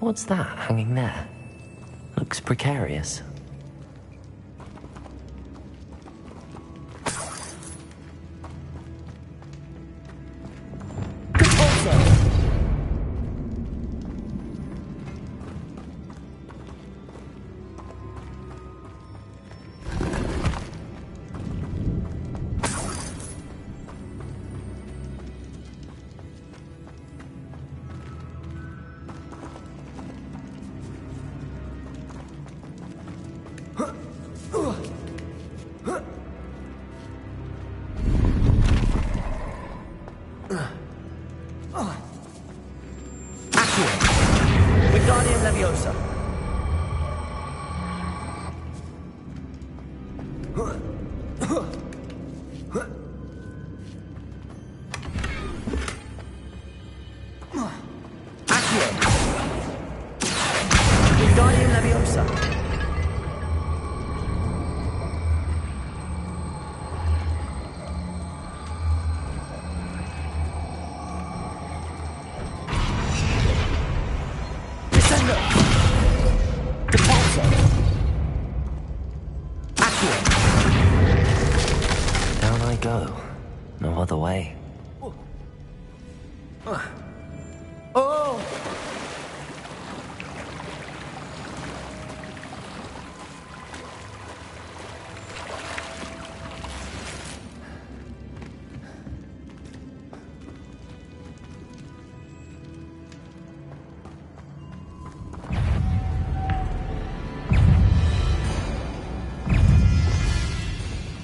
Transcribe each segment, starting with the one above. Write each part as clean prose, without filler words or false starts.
What's that hanging there? Looks precarious. Down I go. No other way. Oh!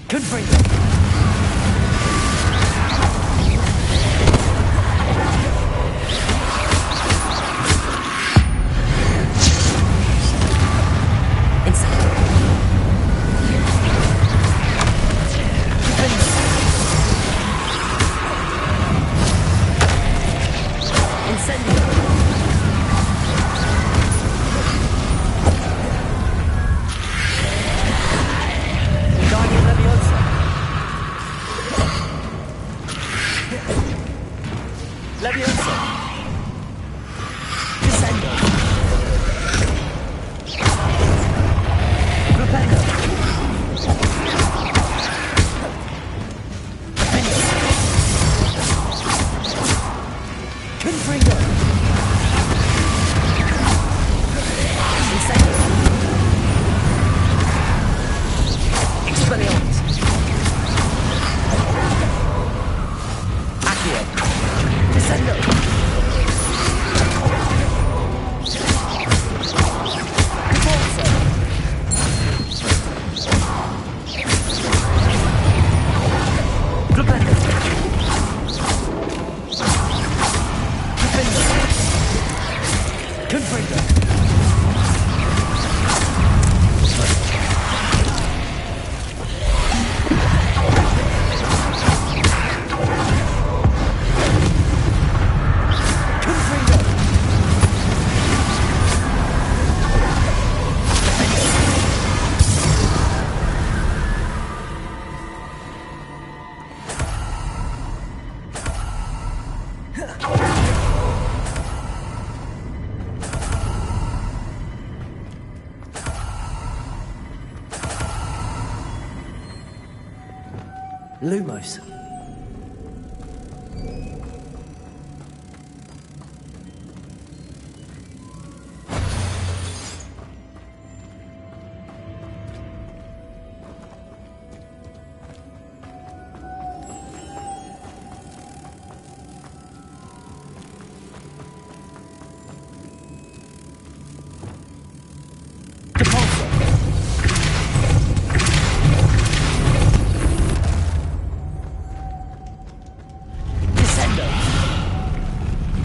Good for you. Lumos.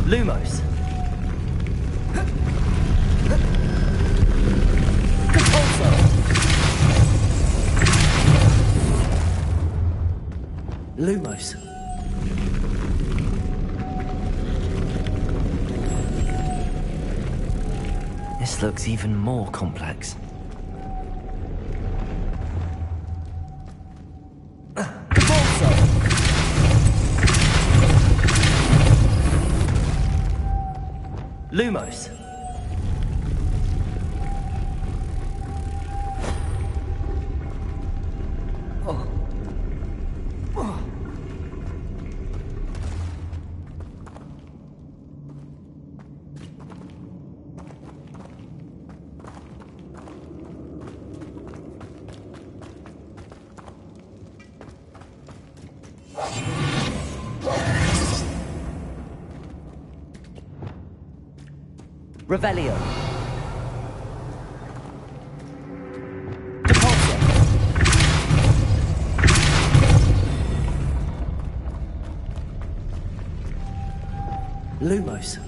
Lumos. Lumos. This looks even more complex. Lumos. Revelio. Departure. Lumos.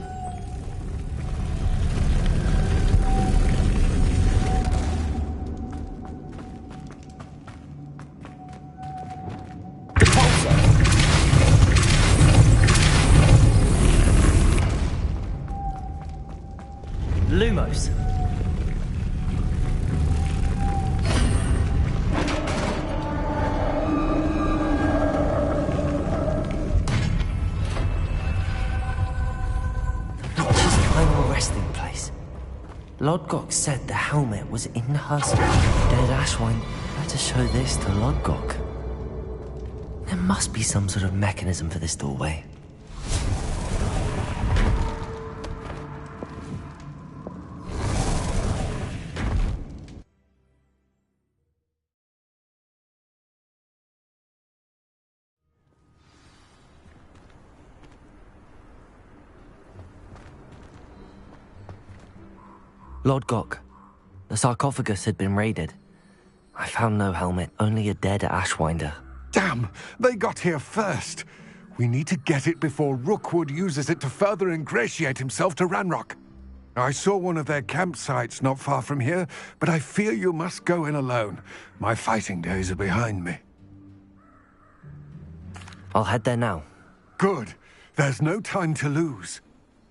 Lumos. Witch's final resting place. Lodgok said the helmet was in her dead Ashwine. Better show this to Lodgok. There must be some sort of mechanism for this doorway. Lodgok, the sarcophagus had been raided. I found no helmet, only a dead Ashwinder. Damn! They got here first! We need to get it before Rookwood uses it to further ingratiate himself to Ranrock. I saw one of their campsites not far from here, but I fear you must go in alone. My fighting days are behind me. I'll head there now. Good. There's no time to lose.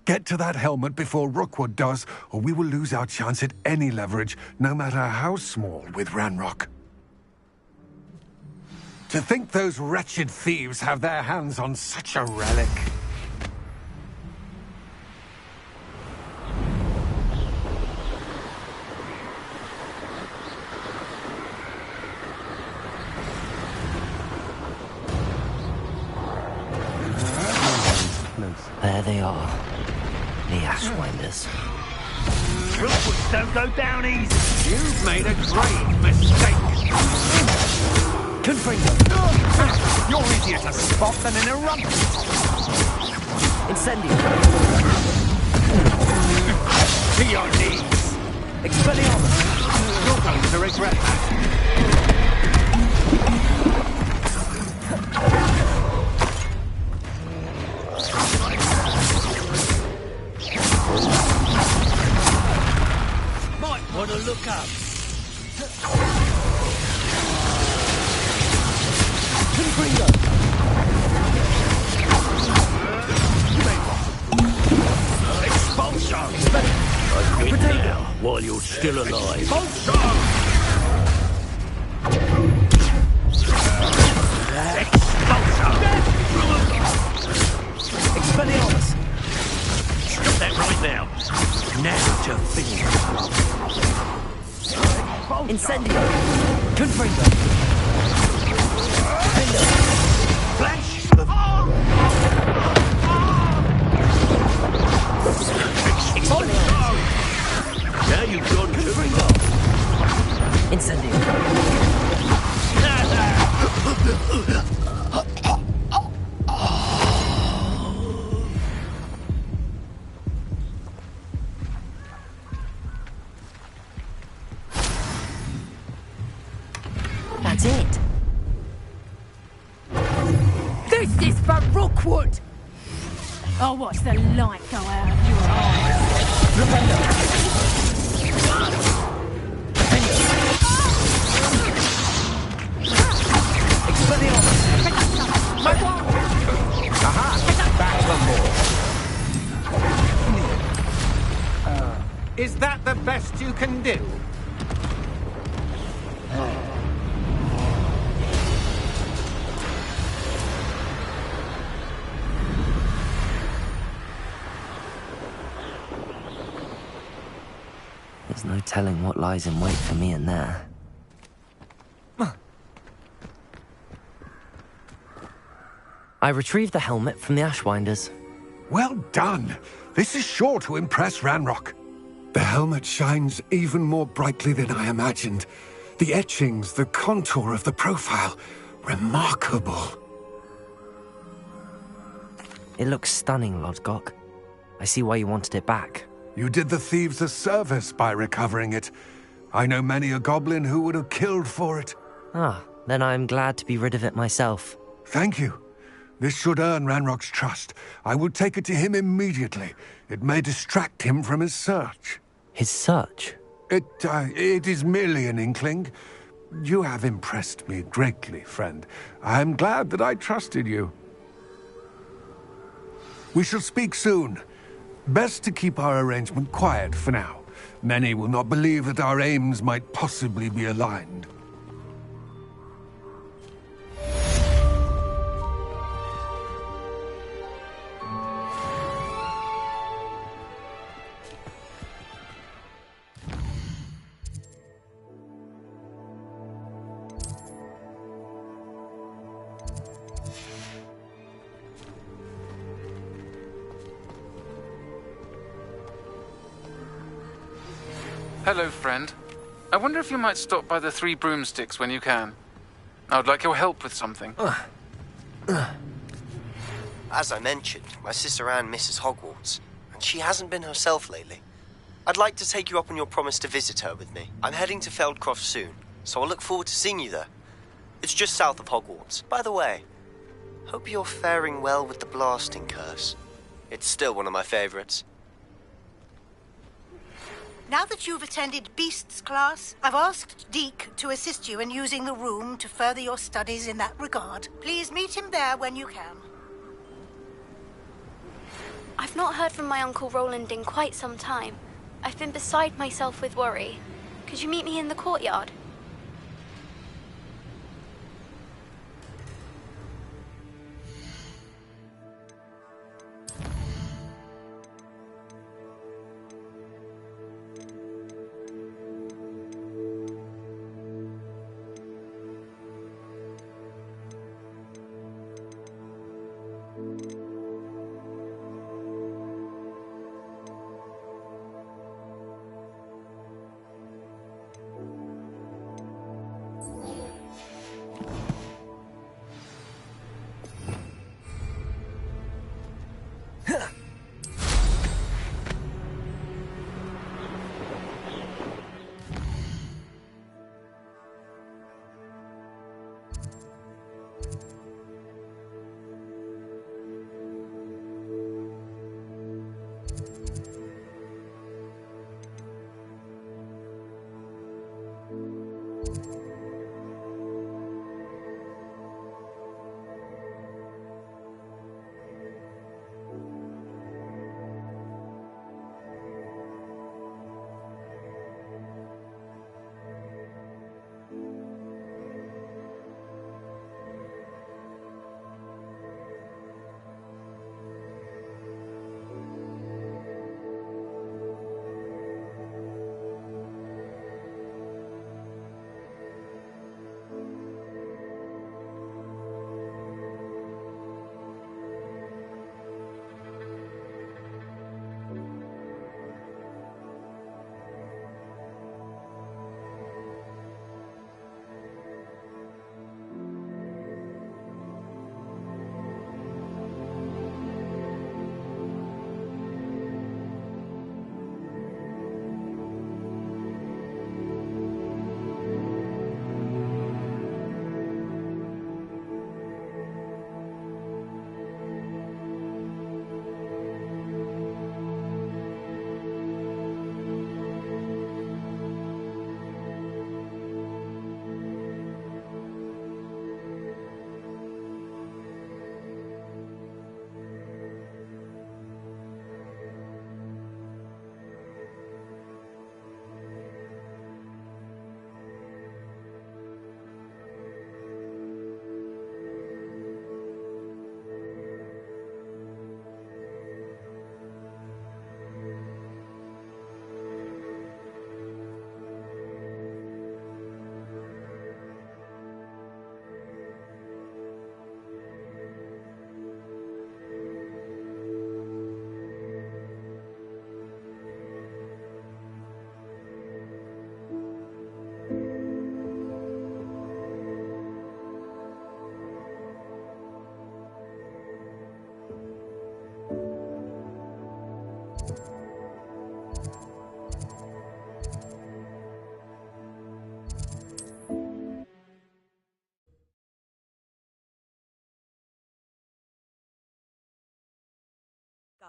Get to that helmet before Rookwood does, or we will lose our chance at any leverage, no matter how small, with Ranrock. To think those wretched thieves have their hands on such a relic. There they are. The Ashwinders. Rookwoods don't go down easy. You've made a great mistake. Confringo. You're easier to spot than in a run. Incendio. To your knees. Expelliarmus. You're going to regret that. Might want to look up. Confringo. Expulsion! I quit now, while you're still alive. Expulsion! Expelliarmus. Stop that right now. Now to finish. Incendio. Confringo. Flash! Now you've gone too far. Incendio. That's it. This is for Rookwood! I'll watch the light go out of your eyes. Is that the best you can do? There's no telling what lies in wait for me in there. I retrieved the helmet from the Ashwinders. Well done! This is sure to impress Ranrock. The helmet shines even more brightly than I imagined. The etchings, the contour of the profile, remarkable. It looks stunning, Lodgok. I see why you wanted it back. You did the thieves a service by recovering it. I know many a goblin who would have killed for it. Ah, then I'm glad to be rid of it myself. Thank you. This should earn Ranrock's trust. I will take it to him immediately. It may distract him from his search. His search? It is merely an inkling. You have impressed me greatly, friend. I am glad that I trusted you. We shall speak soon. Best to keep our arrangement quiet for now. Many will not believe that our aims might possibly be aligned. Hello, friend. I wonder if you might stop by the Three Broomsticks when you can. I would like your help with something. As I mentioned, my sister Anne misses Hogwarts, and she hasn't been herself lately. I'd like to take you up on your promise to visit her with me. I'm heading to Feldcroft soon, so I'll look forward to seeing you there. It's just south of Hogwarts. By the way, hope you're faring well with the blasting curse. It's still one of my favorites. Now that you've attended Beasts class, I've asked Deke to assist you in using the room to further your studies in that regard. Please meet him there when you can. I've not heard from my Uncle Roland in quite some time. I've been beside myself with worry. Could you meet me in the courtyard?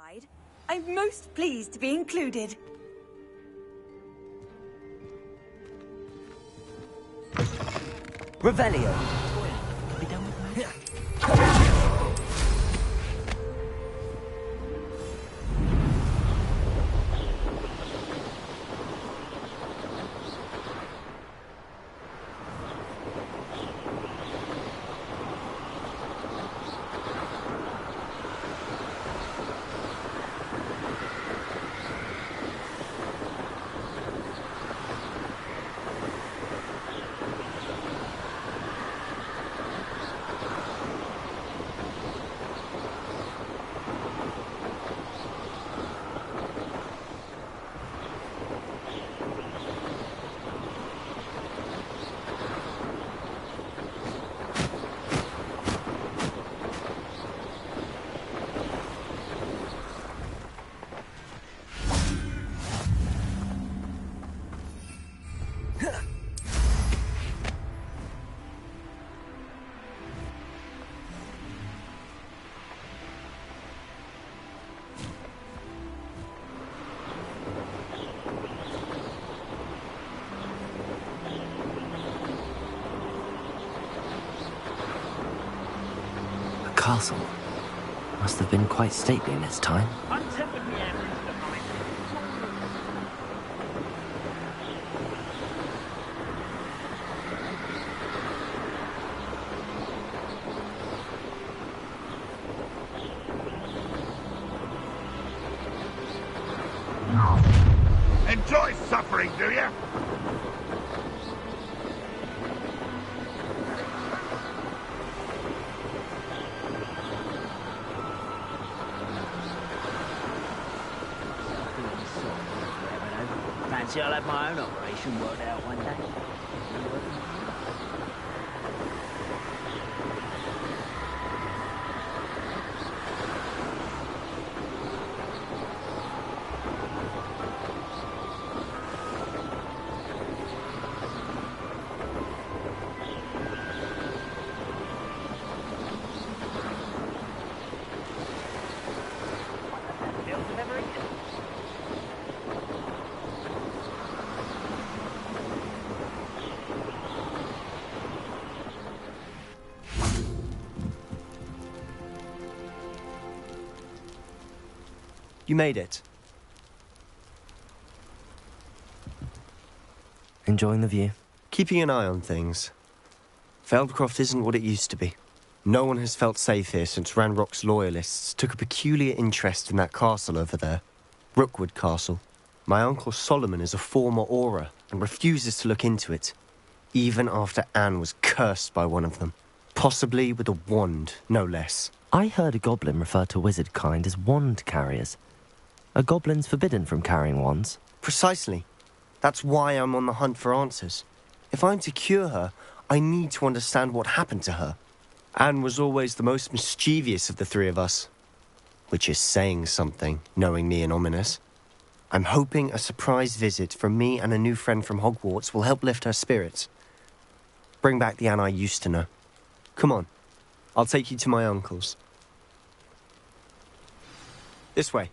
ride. I'm most pleased to be included. Revelio. Castle must have been quite stately in its time. Enjoy suffering, do you? Fancy I'll have my own operation worked out one day. You made it. Enjoying the view? Keeping an eye on things. Feldcroft isn't what it used to be. No one has felt safe here since Ranrock's loyalists took a peculiar interest in that castle over there. Rookwood Castle. My uncle Solomon is a former Auror and refuses to look into it, even after Anne was cursed by one of them. Possibly with a wand, no less. I heard a goblin refer to wizard kind as wand carriers. Are goblins forbidden from carrying wands? Precisely. That's why I'm on the hunt for answers. If I'm to cure her, I need to understand what happened to her. Anne was always the most mischievous of the three of us. Which is saying something, knowing me and Ominous. I'm hoping a surprise visit from me and a new friend from Hogwarts will help lift her spirits. Bring back the Anne I used to know. Come on. I'll take you to my uncle's. This way.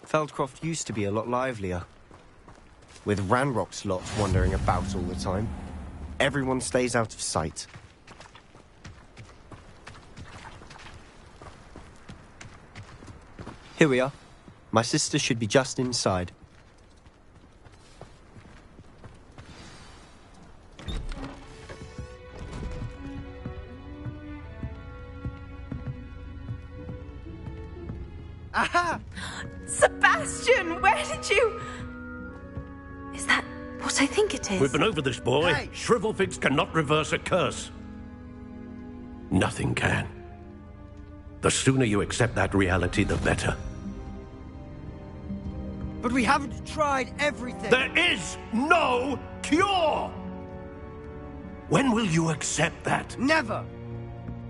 Feldcroft used to be a lot livelier. With Ranrock's lot wandering about all the time. Everyone stays out of sight. Here we are. My sister should be just inside. Aha! Sebastian, where did you... Is that what I think it is? We've been over this, boy. Hey. Shrivelfigs cannot reverse a curse. Nothing can. The sooner you accept that reality, the better. But we haven't tried everything. There is no cure! When will you accept that? Never.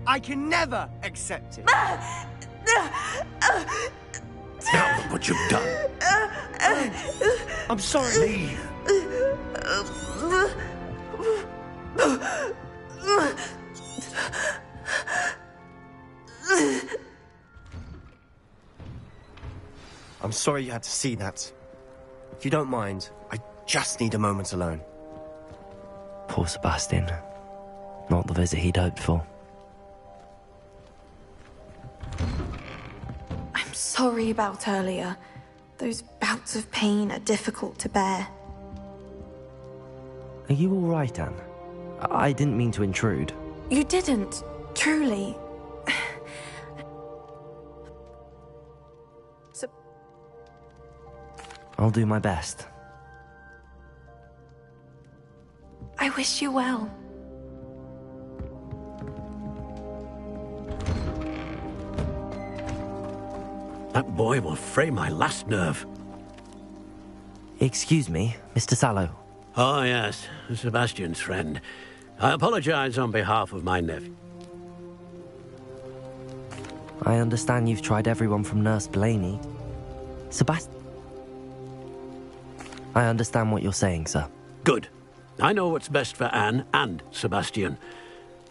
I can never accept it. Now look what you've done. I'm sorry. Leave. I'm sorry you had to see that. If you don't mind, I just need a moment alone. Poor Sebastian. Not the visit he'd hoped for. I'm sorry about earlier. Those bouts of pain are difficult to bear. Are you all right, Anne? I didn't mean to intrude. You didn't, truly. I'll do my best. I wish you well. That boy will fray my last nerve. Excuse me, Mr. Sallow. Oh, yes, Sebastian's friend. I apologize on behalf of my nephew. I understand you've tried everyone from Nurse Blaney. I understand what you're saying, sir. Good. I know what's best for Anne and Sebastian.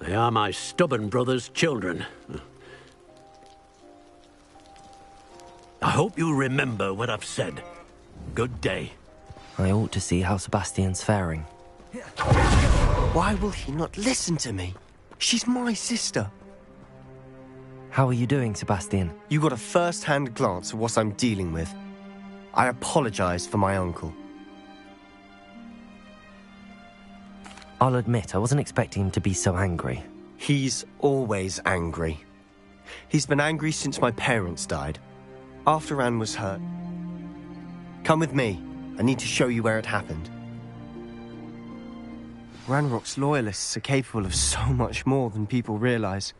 They are my stubborn brother's children. I hope you remember what I've said. Good day. I ought to see how Sebastian's faring. Why will he not listen to me? She's my sister. How are you doing, Sebastian? You got a first-hand glance at what I'm dealing with. I apologize for my uncle. I'll admit, I wasn't expecting him to be so angry. He's always angry. He's been angry since my parents died. After Anne was hurt. Come with me. I need to show you where it happened. Ranrock's loyalists are capable of so much more than people realize.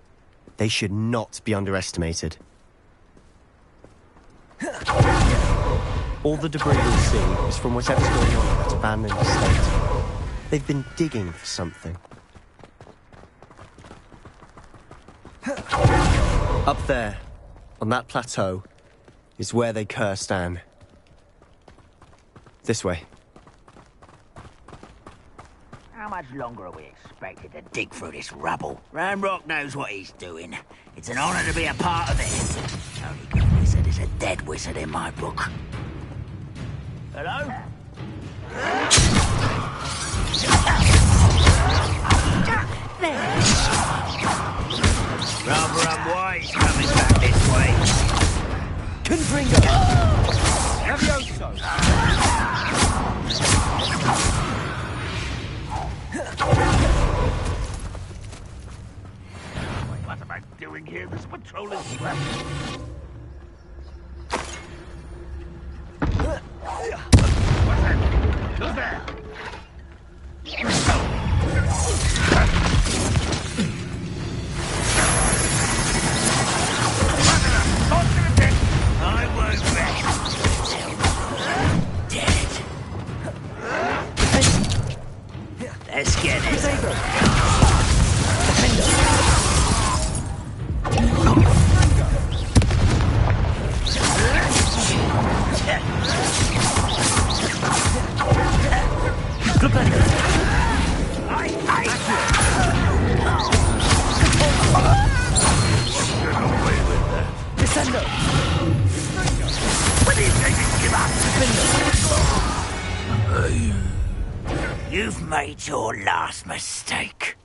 They should not be underestimated. All the debris you'll see is from whatever's going on in that abandoned estate. They've been digging for something. Up there, on that plateau, is where they cursed Anne. This way. How much longer are we expected to dig through this rubble? Ranrock knows what he's doing. It's an honor to be a part of it. Only good wizard is a dead wizard in my book. Hello? Rather unwise coming back this way. Confringo! Levioso! What am I doing here? This patrol is swept. What's that? Who's there? I won't rest till dead. Let's get it. You've made your last mistake.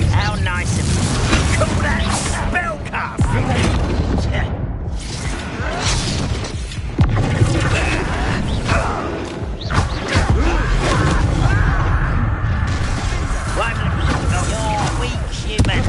How nice of you. Call that spellcasting. You're weak, human.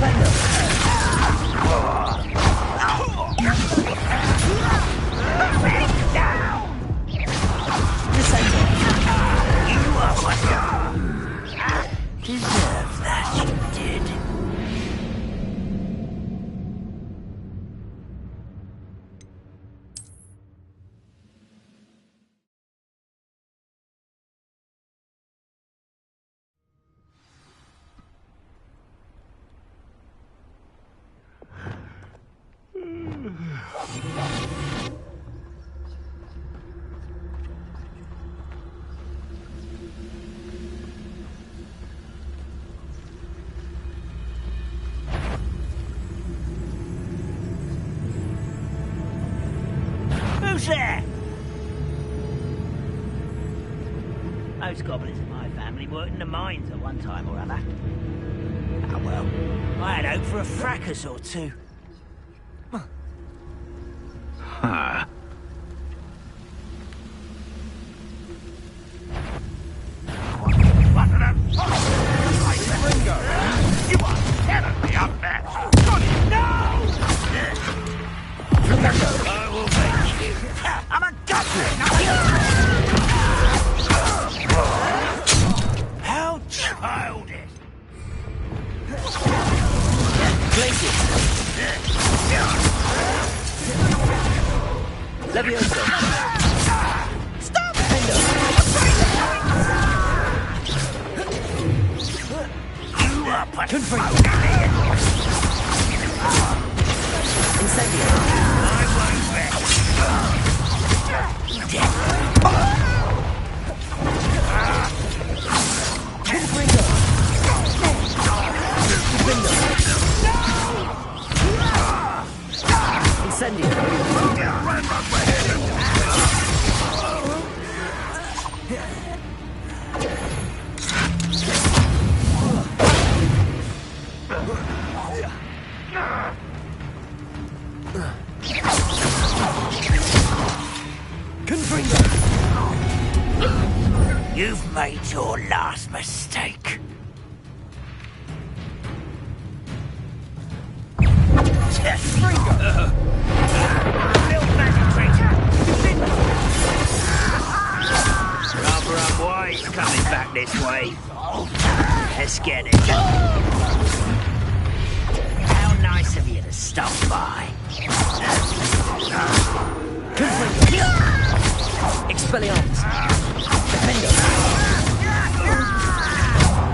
Who's there? Most goblins in my family worked in the mines at one time or other. Ah, well, I had hope for a fracas or two. Huh. You are tearing me up there! No! I will make you. I'm a goblin! How childish! Levioso! Stop! You are pathetic! Incendio! I won't rest! Confringo! Incendio! You've made your last mistake. Rather unwise coming back this way. Let's get it. How nice of you to stop by. Expelliarmus! Defendo!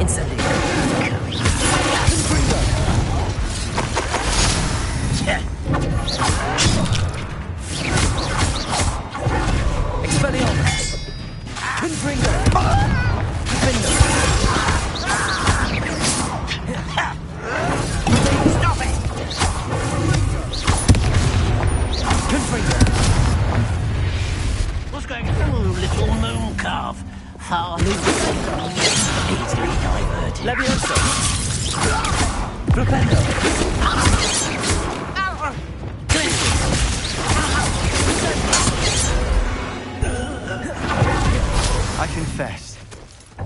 Incendio! Confringo! Expelliarmus! Confringo! Defendo! Stop it! Confringo! What's going on, little moon calf? Far easily diverted. Levioso! Flipendo! I confess,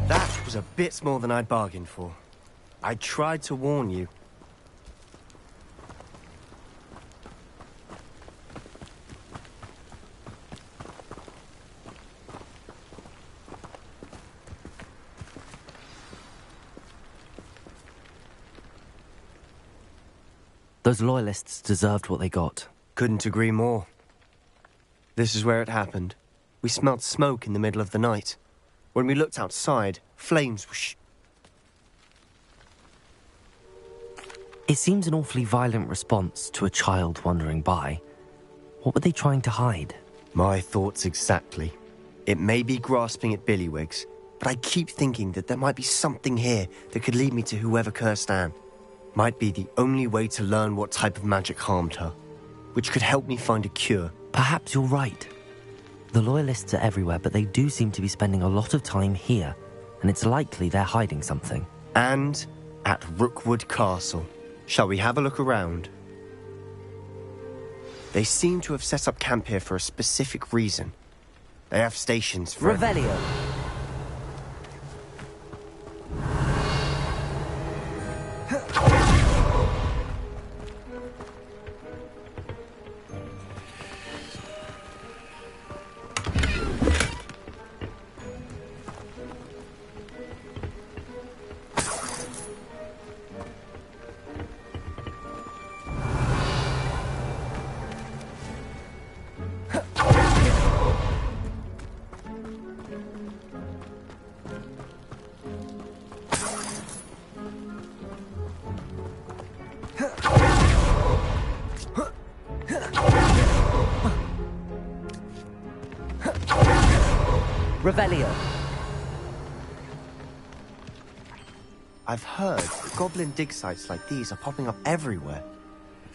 that was a bit more than I'd bargained for. I tried to warn you. Those loyalists deserved what they got. Couldn't agree more. This is where it happened. We smelled smoke in the middle of the night. When we looked outside, flames were It seems an awfully violent response to a child wandering by. What were they trying to hide? My thoughts exactly. It may be grasping at Billywigs, but I keep thinking that there might be something here that could lead me to whoever cursed Anne. Might be the only way to learn what type of magic harmed her, which could help me find a cure. Perhaps you're right. The loyalists are everywhere, but they do seem to be spending a lot of time here, and it's likely they're hiding something. And at Rookwood Castle. Shall we have a look around? They seem to have set up camp here for a specific reason. They have stations for... Revelio! Revelio. I've heard that goblin dig sites like these are popping up everywhere.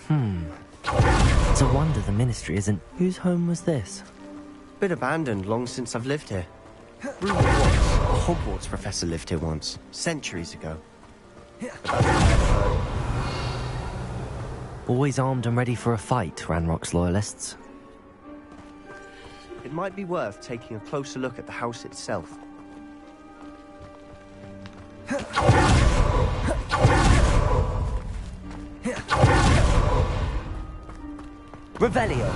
It's a wonder the ministry isn't... Whose home was this? Been abandoned long since I've lived here. Rumor was a Hogwarts professor lived here once, centuries ago. Always armed and ready for a fight, Ranrock's loyalists. It might be worth taking a closer look at the house itself. Revelio!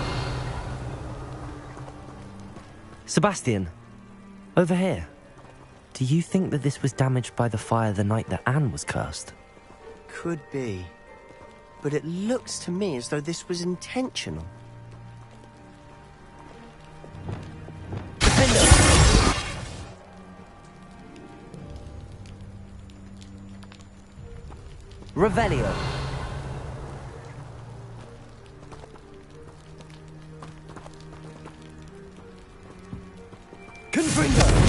Sebastian, over here. Do you think that this was damaged by the fire the night that Anne was cursed? Could be. But it looks to me as though this was intentional. Revelio. Confringo!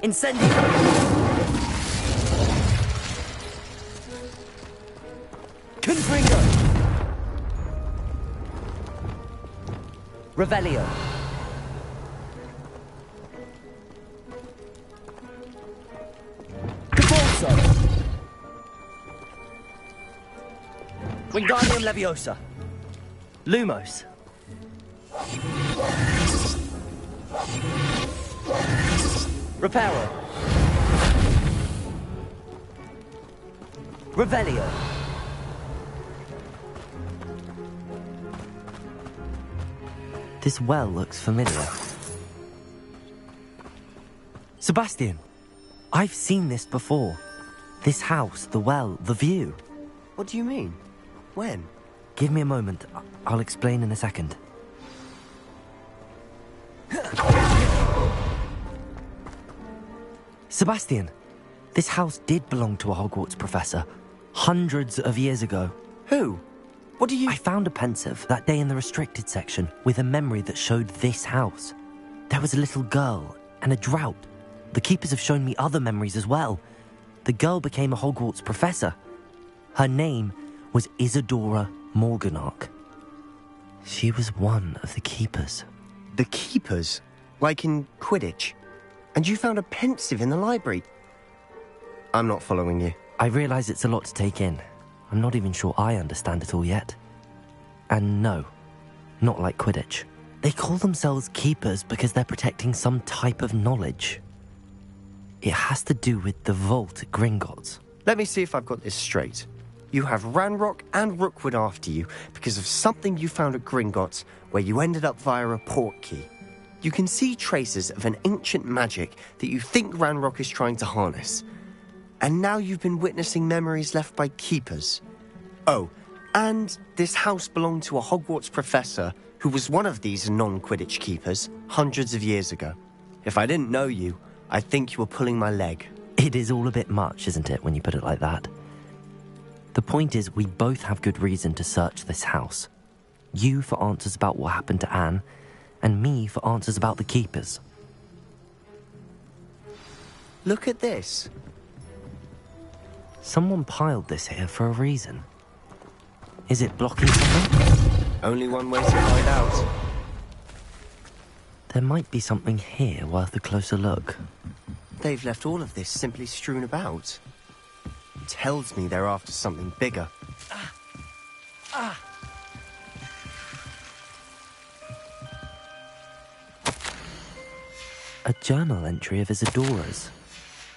Incendio! Confringo! Revelio! Cabolso! Wingardium Leviosa! Lumos! Reparo! Revelio! This well looks familiar. Sebastian! I've seen this before. This house, the well, the view. What do you mean? When? Give me a moment. I'll explain in a second. Sebastian, this house did belong to a Hogwarts professor. Hundreds of years ago. Who? What do you... I found a pensive that day in the restricted section with a memory that showed this house. There was a little girl and a drought. The keepers have shown me other memories as well. The girl became a Hogwarts professor. Her name was Isadora Morganach. She was one of the keepers. The keepers? Like in Quidditch? And you found a pensive in the library? I'm not following you. I realise it's a lot to take in. I'm not even sure I understand it all yet. And no, not like Quidditch. They call themselves keepers because they're protecting some type of knowledge. It has to do with the vault at Gringotts. Let me see if I've got this straight. You have Ranrock and Rookwood after you because of something you found at Gringotts where you ended up via a port key. You can see traces of an ancient magic that you think Ranrock is trying to harness. And now you've been witnessing memories left by keepers. Oh, and this house belonged to a Hogwarts professor who was one of these non-Quidditch keepers hundreds of years ago. If I didn't know you, I'd think you were pulling my leg. It is all a bit much, isn't it, when you put it like that? The point is, we both have good reason to search this house. You for answers about what happened to Anne, and me for answers about the keepers. Look at this. Someone piled this here for a reason. Is it blocking something? Only one way to find out. There might be something here worth a closer look. They've left all of this simply strewn about. It tells me they're after something bigger. A journal entry of Isadora's.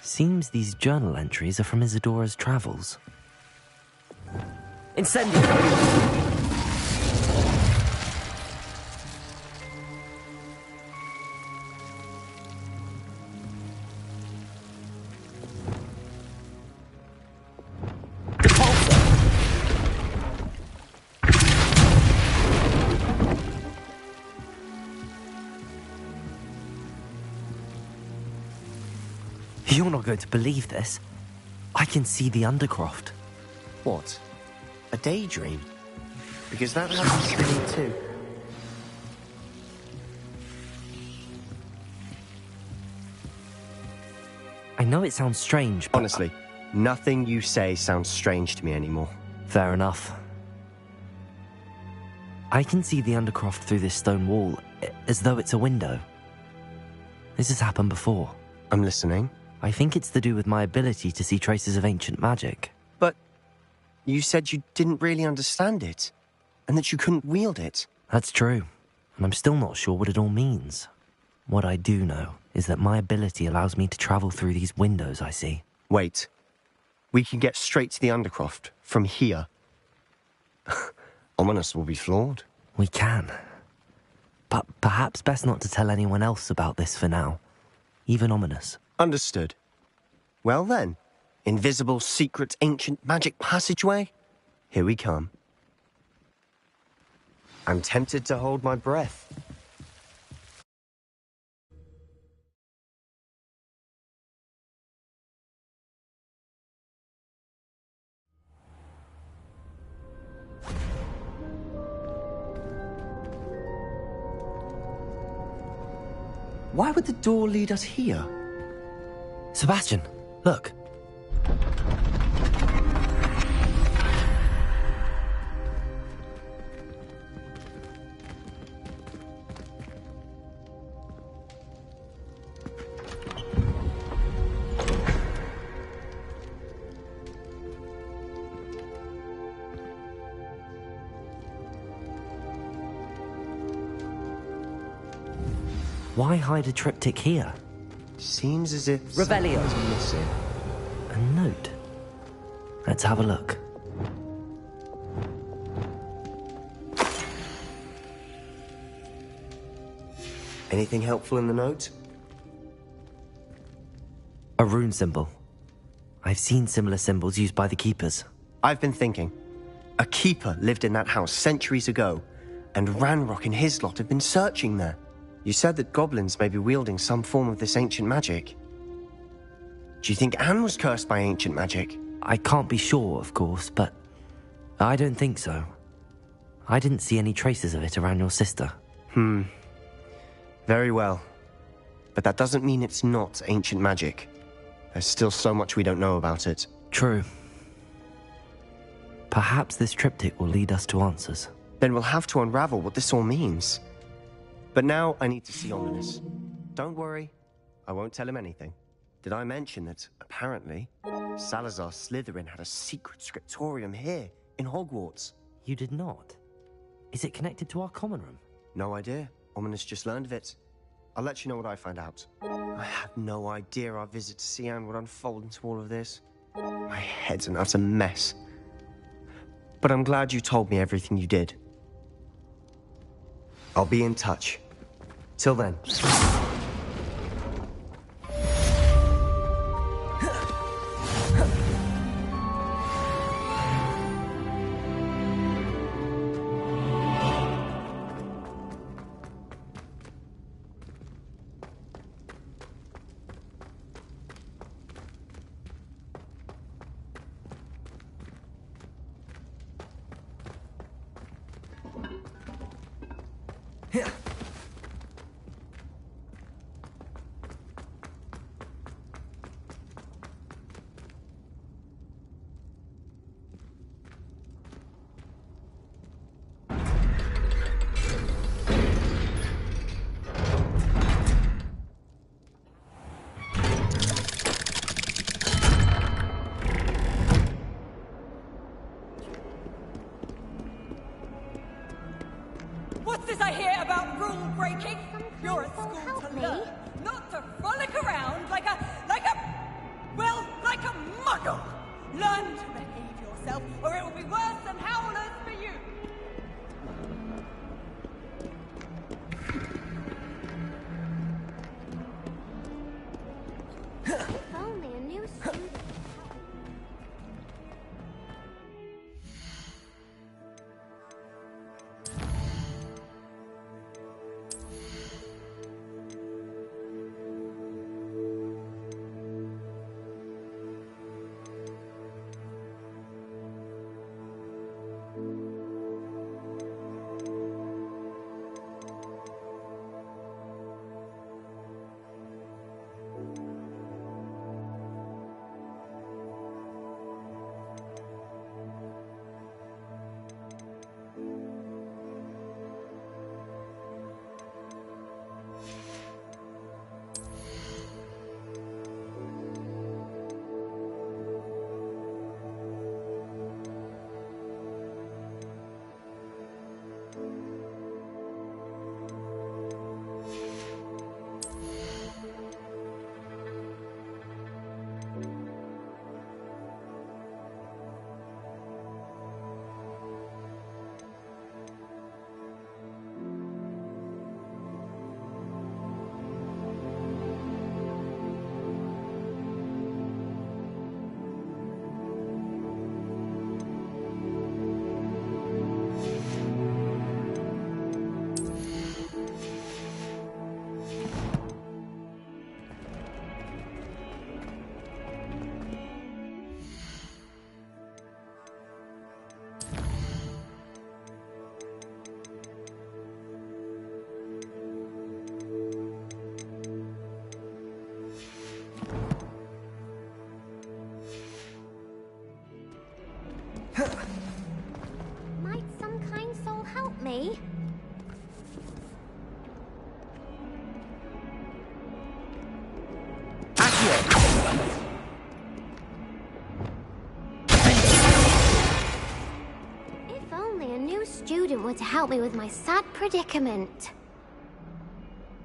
Seems these journal entries are from Isadora's travels. Incendio! You're not going to believe this. I can see the Undercroft. What? A daydream? Because that happens to me too. I know it sounds strange, but... Honestly, nothing you say sounds strange to me anymore. Fair enough. I can see the Undercroft through this stone wall, as though it's a window. This has happened before. I'm listening. I think it's to do with my ability to see traces of ancient magic. But you said you didn't really understand it, and that you couldn't wield it. That's true, and I'm still not sure what it all means. What I do know is that my ability allows me to travel through these windows I see. Wait. We can get straight to the Undercroft from here. Ominous will be flawed. We can. But perhaps best not to tell anyone else about this for now. Even Ominous. Understood. Well then, invisible, secret, ancient magic passageway? Here we come. I'm tempted to hold my breath. Why would the door lead us here? Sebastian, look. Why hide a triptych here? Seems as if Revelio. something's missing. A note. Let's have a look. Anything helpful in the note? A rune symbol. I've seen similar symbols used by the keepers. I've been thinking. A keeper lived in that house centuries ago, and Ranrock and his lot have been searching there. You said that goblins may be wielding some form of this ancient magic. Do you think Anne was cursed by ancient magic? I can't be sure, of course, but I don't think so. I didn't see any traces of it around your sister. Very well. But that doesn't mean it's not ancient magic. There's still so much we don't know about it. True. Perhaps this triptych will lead us to answers. Then we'll have to unravel what this all means. But now I need to see Ominous. Don't worry, I won't tell him anything. Did I mention that, apparently, Salazar Slytherin had a secret scriptorium here, in Hogwarts? You did not? Is it connected to our common room? No idea. Ominous just learned of it. I'll let you know what I find out. I had no idea our visit to Cian would unfold into all of this. My head's an utter mess. But I'm glad you told me everything you did. I'll be in touch. Till then. What's this I hear about rule breaking? You're at school to learn, not to frolic around like a muggle. Learn to behave yourself, or it will be worse than howlers for you. If only a new student. me. If only a new student were to help me with my sad predicament.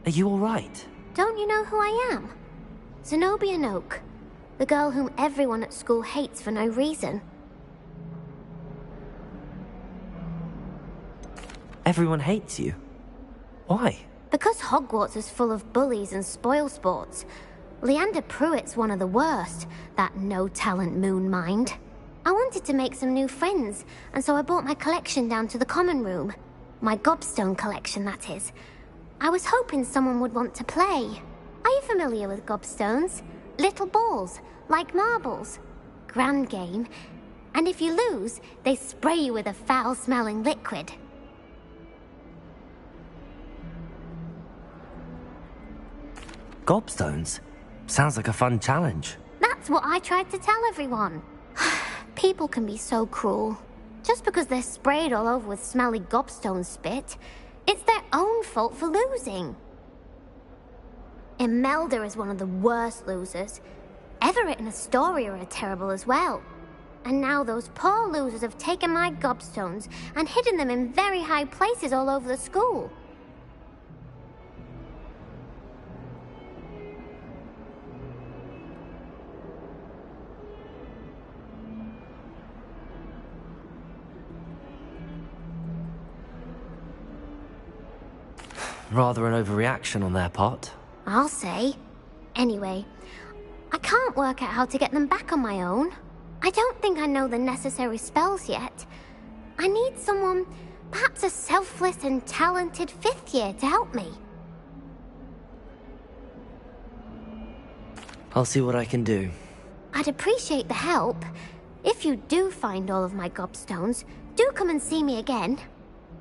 Are you all right? Don't you know who I am? Zenobia Noak, the girl whom everyone at school hates for no reason. Everyone hates you. Why? Because Hogwarts is full of bullies and spoilsports. Leander Pruitt's one of the worst, that no-talent moon mind. I wanted to make some new friends, and so I brought my collection down to the common room. My gobstone collection, that is. I was hoping someone would want to play. Are you familiar with gobstones? Little balls, like marbles. Grand game. And if you lose, they spray you with a foul-smelling liquid. Gobstones? Sounds like a fun challenge. That's what I tried to tell everyone. People can be so cruel. Just because they're sprayed all over with smelly gobstone spit, it's their own fault for losing. Imelda is one of the worst losers. Everett and Astoria are terrible as well. And now those poor losers have taken my gobstones and hidden them in very high places all over the school. Rather an overreaction on their part. I'll say. Anyway, I can't work out how to get them back on my own. I don't think I know the necessary spells yet. I need someone, perhaps a selfless and talented fifth year to help me. I'll see what I can do. I'd appreciate the help. If you do find all of my gobstones, do come and see me again.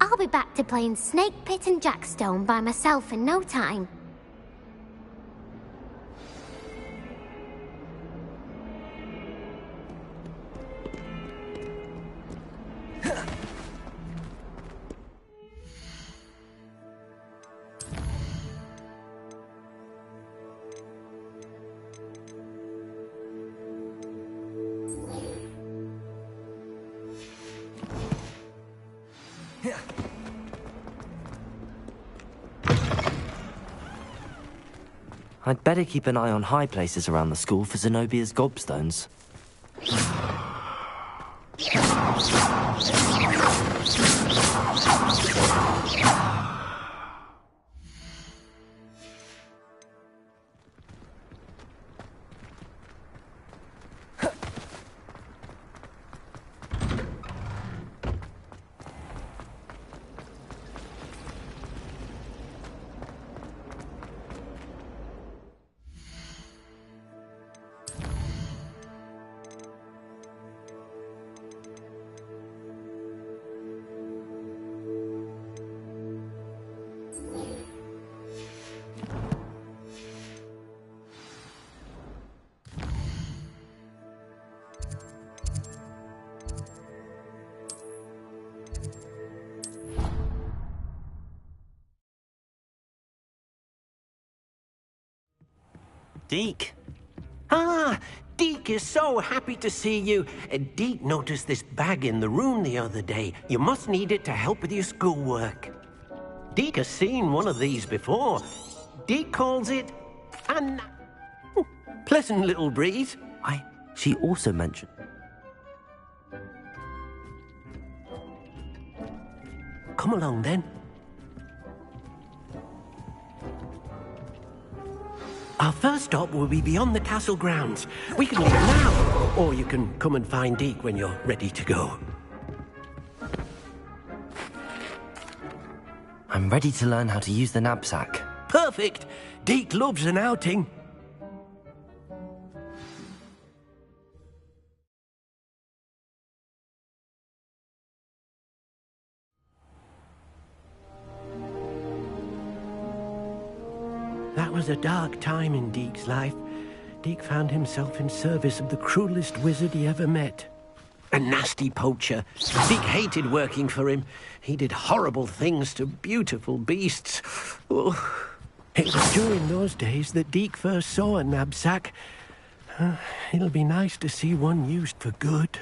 I'll be back to playing Snake Pit and Jackstone by myself in no time. I'd better keep an eye on high places around the school for Zenobia's gobstones. Deke. Ah, Deke is so happy to see you. Deke noticed this bag in the room the other day. You must need it to help with your schoolwork. Deke has seen one of these before. Deke calls it an pleasant little breeze. She also mentioned... Come along then. Our first stop will be beyond the castle grounds. We can leave now, or you can come and find Deke when you're ready to go. I'm ready to learn how to use the knapsack. Perfect! Deke loves an outing. That was a dark time in Deke's life. Deke found himself in service of the cruelest wizard he ever met. A nasty poacher. Deek hated working for him. He did horrible things to beautiful beasts. Oh. It was during those days that Deek first saw a knapsack. It'll be nice to see one used for good.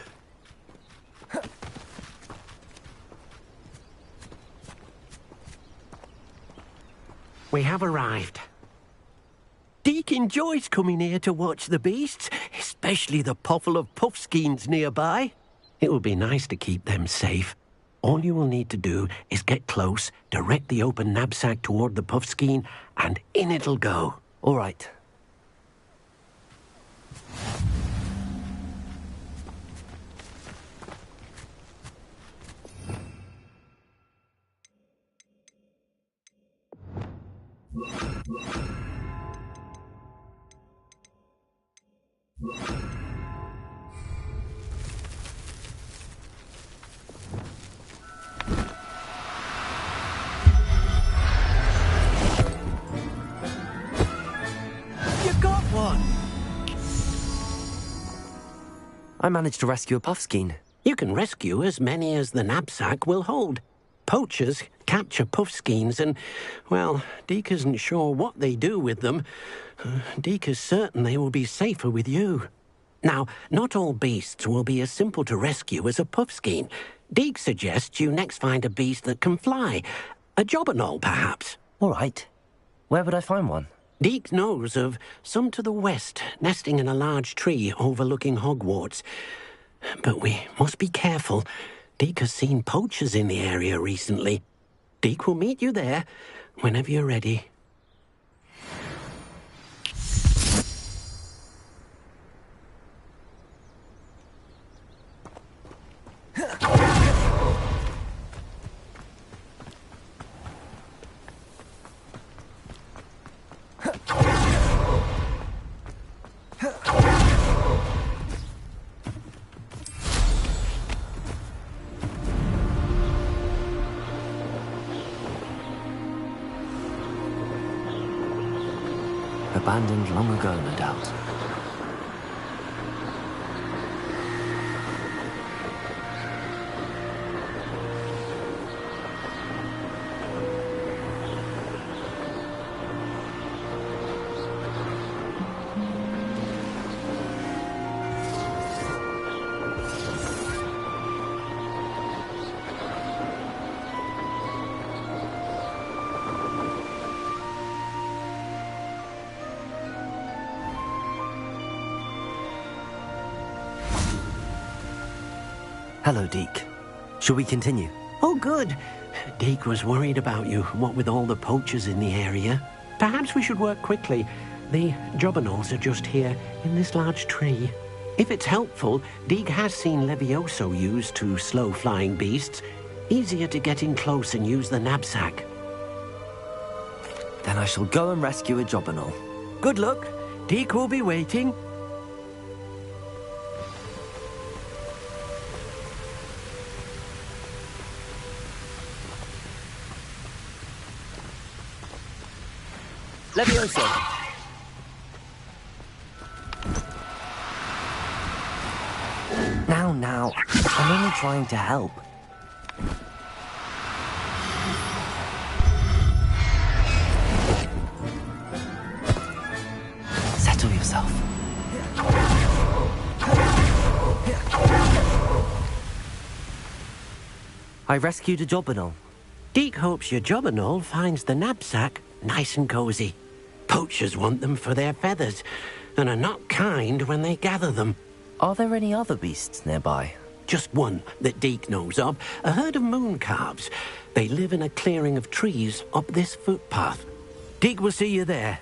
We have arrived. Deek enjoys coming here to watch the beasts, especially the potful of puffskeins nearby. It will be nice to keep them safe. All you will need to do is get close, direct the open knapsack toward the puffskein, and in it'll go. All right. I managed to rescue a puffskein. You can rescue as many as the knapsack will hold. Poachers capture puffskeins and, well, Deek isn't sure what they do with them. Deek is certain they will be safer with you. Now, not all beasts will be as simple to rescue as a puffskein. Deek suggests you next find a beast that can fly. A jobberknoll, perhaps. All right. Where would I find one? Deek knows of some to the west, nesting in a large tree overlooking Hogwarts. But we must be careful. Deek has seen poachers in the area recently. Deek will meet you there whenever you're ready. Abandoned long ago, no doubt. Hello, Deek. Shall we continue? Oh, good. Deek was worried about you, what with all the poachers in the area. Perhaps we should work quickly. The jobberknolls are just here, in this large tree. If it's helpful, Deek has seen Levioso used to slow flying beasts. Easier to get in close and use the knapsack. Then I shall go and rescue a jobberknoll. Good luck. Deek will be waiting. Levioso! Now. I'm only trying to help. Settle yourself. I rescued a jobberknoll. Deek hopes your jobberknoll finds the knapsack nice and cozy. Poachers want them for their feathers, and are not kind when they gather them. Are there any other beasts nearby? Just one that Deek knows of, a herd of mooncalves. They live in a clearing of trees up this footpath. Deek will see you there.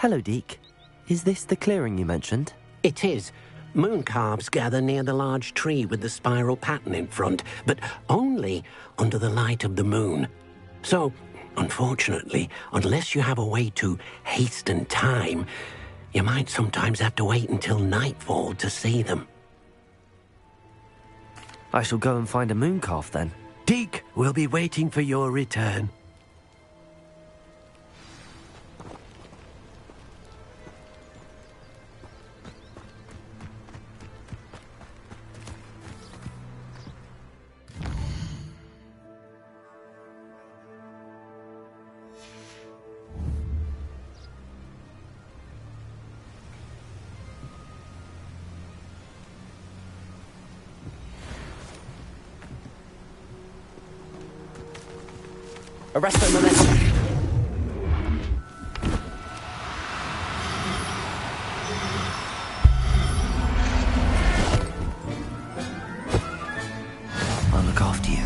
Hello, Deke. Is this the clearing you mentioned? It is. Moon calves gather near the large tree with the spiral pattern in front, but only under the light of the moon. So, unfortunately, unless you have a way to hasten time, you might sometimes have to wait until nightfall to see them. I shall go and find a moon calf then. Deke will be waiting for your return. Arrest the momentum. I'll look after you.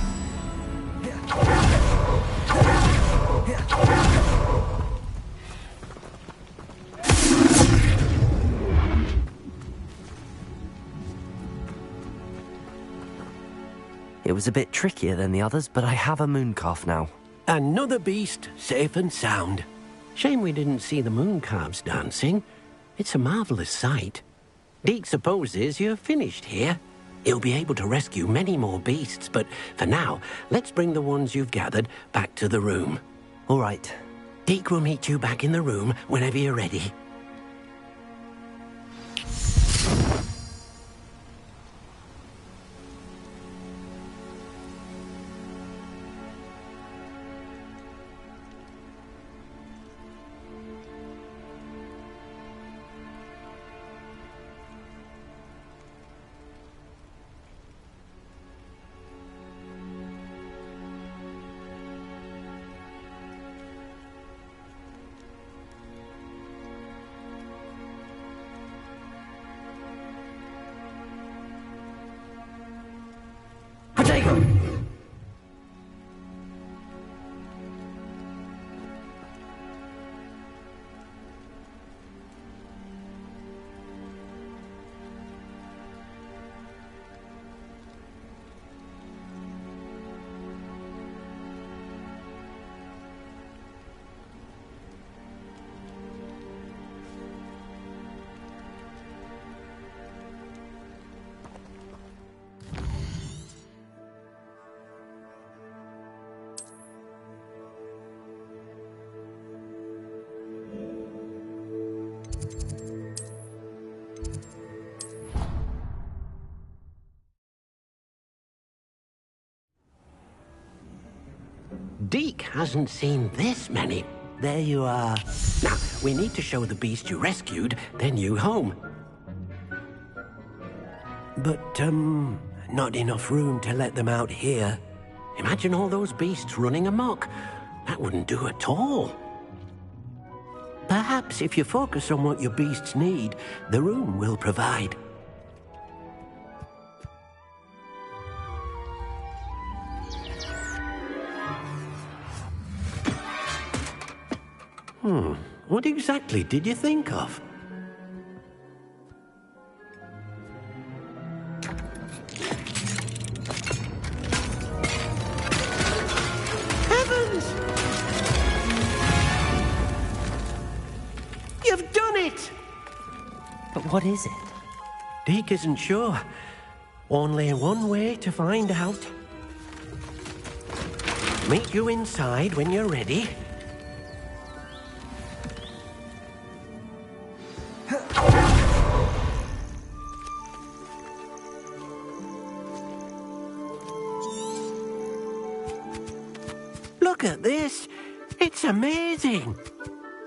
It was a bit trickier than the others, but I have a moon calf now. Another beast, safe and sound. Shame we didn't see the moon calves dancing. It's a marvelous sight. Deke supposes you're finished here. He'll be able to rescue many more beasts, but for now, let's bring the ones you've gathered back to the room. All right. Deke will meet you back in the room whenever you're ready. Deke hasn't seen this many. There you are. Now, we need to show the beast you rescued their new home. But, not enough room to let them out here. Imagine all those beasts running amok. That wouldn't do at all. Perhaps if you focus on what your beasts need, the room will provide. What exactly did you think of? Heavens! You've done it! But what is it? Deke isn't sure. Only one way to find out. Meet you inside when you're ready. Look at this. It's amazing.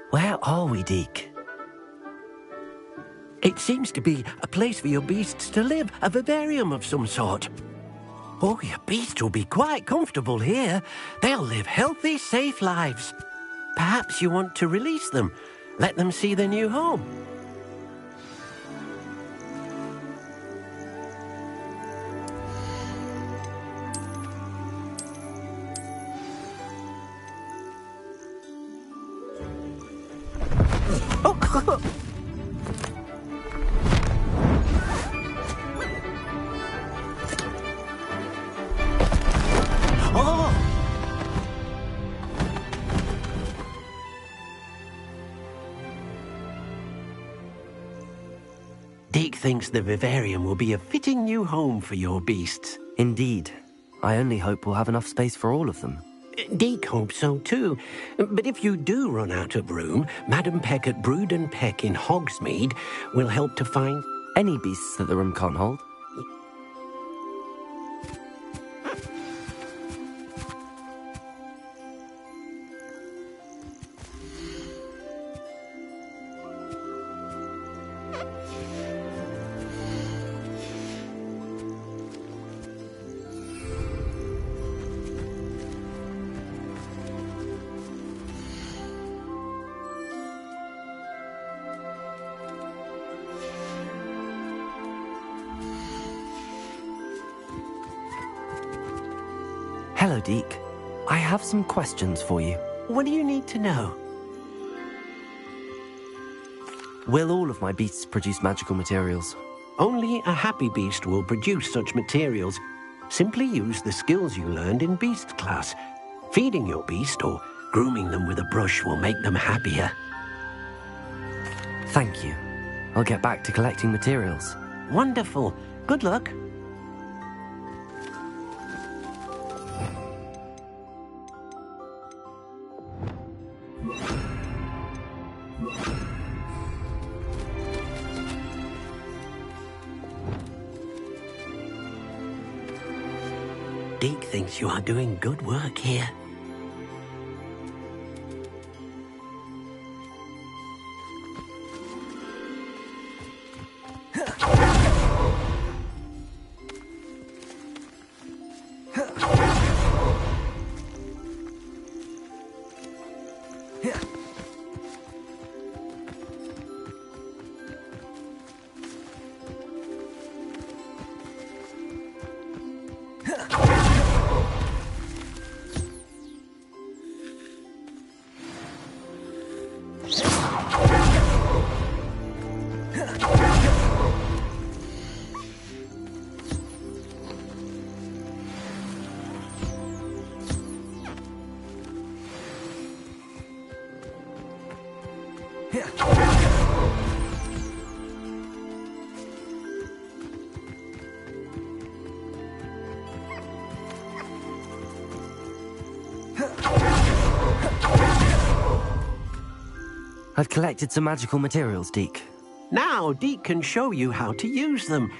Where are we, Deke? It seems to be a place for your beasts to live, a vivarium of some sort. Oh, your beasts will be quite comfortable here. They'll live healthy, safe lives. Perhaps you want to release them, let them see their new home. Deke thinks the vivarium will be a fitting new home for your beasts. Indeed. I only hope we'll have enough space for all of them. Deke hopes so too. But if you do run out of room, Madam Peck at Brood and Peck in Hogsmeade will help to find any beasts that the room can't hold. Hello, Deke. I have some questions for you. What do you need to know? Will all of my beasts produce magical materials? Only a happy beast will produce such materials. Simply use the skills you learned in beast class. Feeding your beast or grooming them with a brush will make them happier. Thank you. I'll get back to collecting materials. Wonderful. Good luck. Deke thinks you are doing good work here. I've collected some magical materials, Deke. Now Deke can show you how to use them.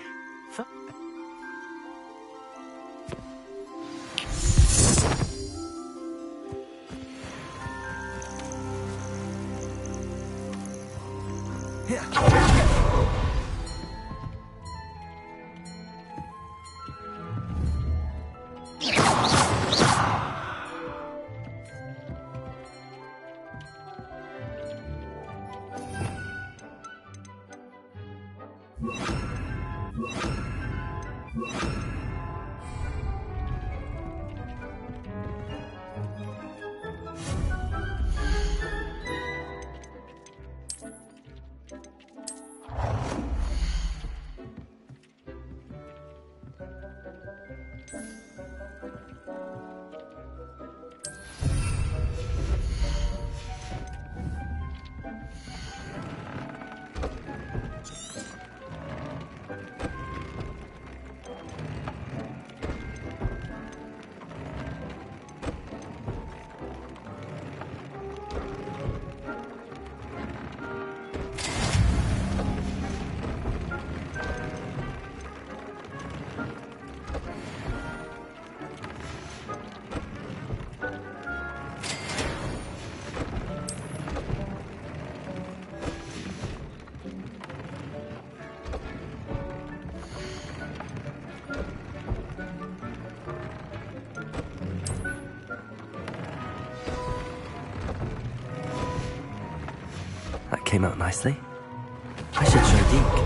That came out nicely. I should show Deke.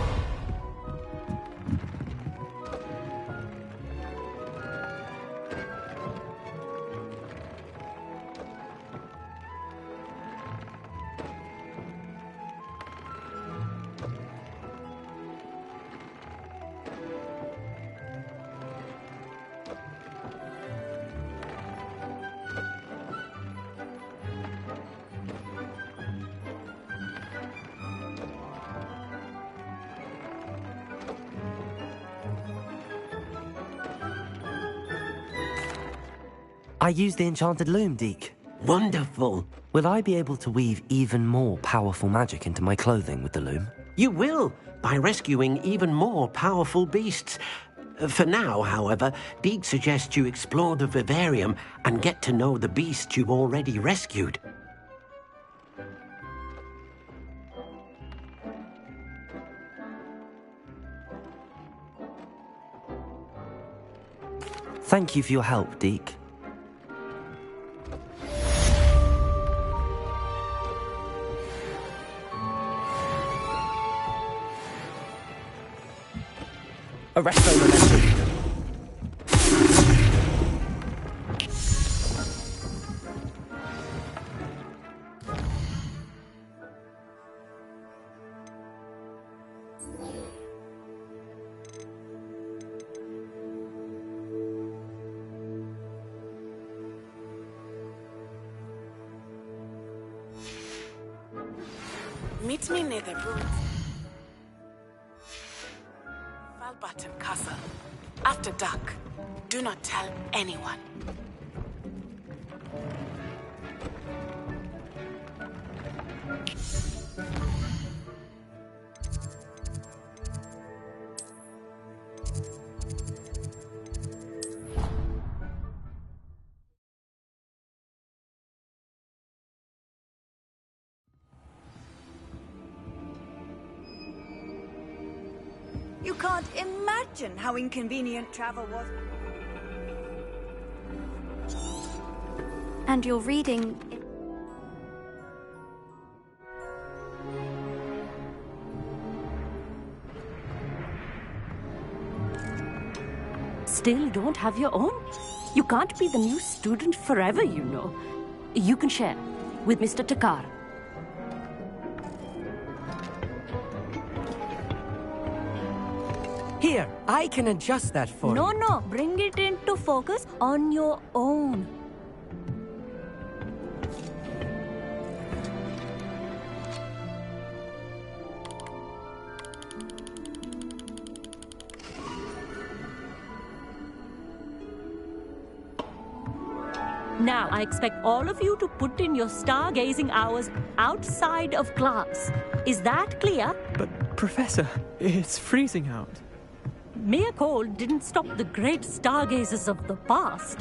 I used the enchanted loom, Deke. Wonderful. Will I be able to weave even more powerful magic into my clothing with the loom? You will, by rescuing even more powerful beasts. For now, however, Deke suggests you explore the vivarium and get to know the beasts you've already rescued. Thank you for your help, Deke. Arresto momentum. Meet me near the road. Button Castle. After dark. Do not tell anyone. You can't imagine how inconvenient travel was. And you're reading... Still don't have your own? You can't be the new student forever, you know. You can share with Mr. Takar. Here, I can adjust that for you. No, bring it into focus on your own. Now, I expect all of you to put in your stargazing hours outside of class. Is that clear? But, Professor, it's freezing out. Mere cold didn't stop the great stargazers of the past.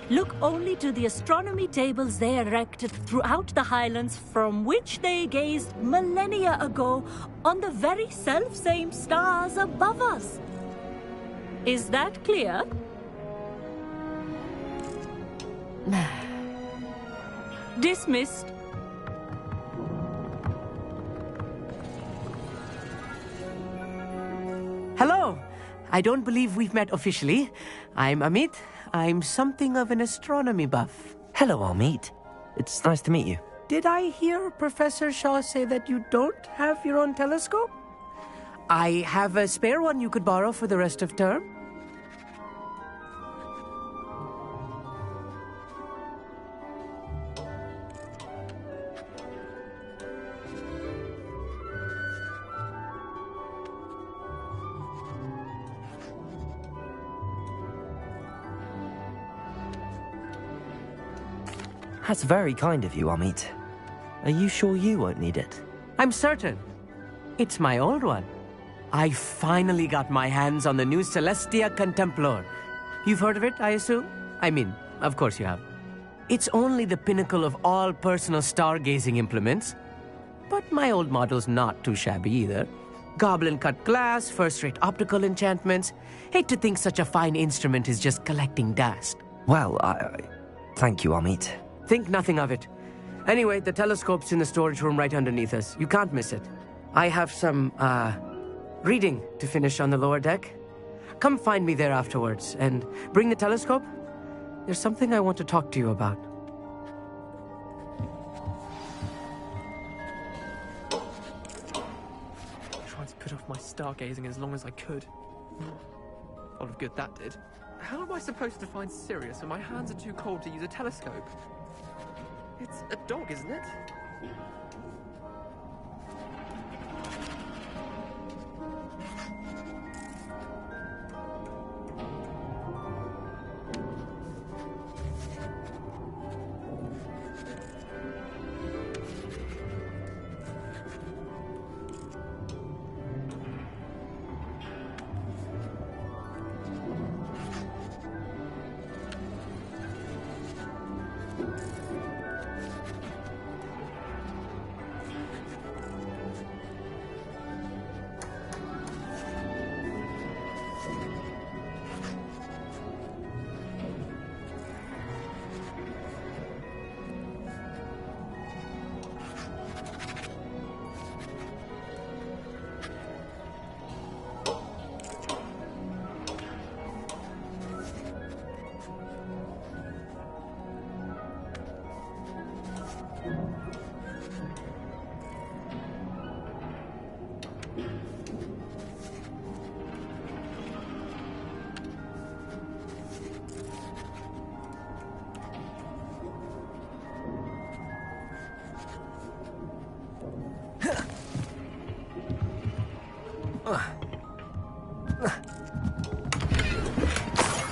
Look only to the astronomy tables they erected throughout the Highlands from which they gazed millennia ago on the very self-same stars above us. Is that clear? Dismissed. Hello. I don't believe we've met officially. I'm Amit. I'm something of an astronomy buff. Hello, Amit. It's nice to meet you. Did I hear Professor Shaw say that you don't have your own telescope? I have a spare one you could borrow for the rest of term. That's very kind of you, Amit. Are you sure you won't need it? I'm certain. It's my old one. I finally got my hands on the new Celestia Contemplar. You've heard of it, I assume? I mean, of course you have. It's only the pinnacle of all personal stargazing implements. But my old model's not too shabby either. Goblin-cut glass, first-rate optical enchantments. Hate to think such a fine instrument is just collecting dust. Well, thank you, Amit. Think nothing of it. Anyway, the telescope's in the storage room right underneath us. You can't miss it. I have some, reading to finish on the lower deck. Come find me there afterwards, and bring the telescope. There's something I want to talk to you about. Tried to put off my stargazing as long as I could. A lot of good that did. How am I supposed to find Sirius when my hands are too cold to use a telescope? It's a dog, isn't it?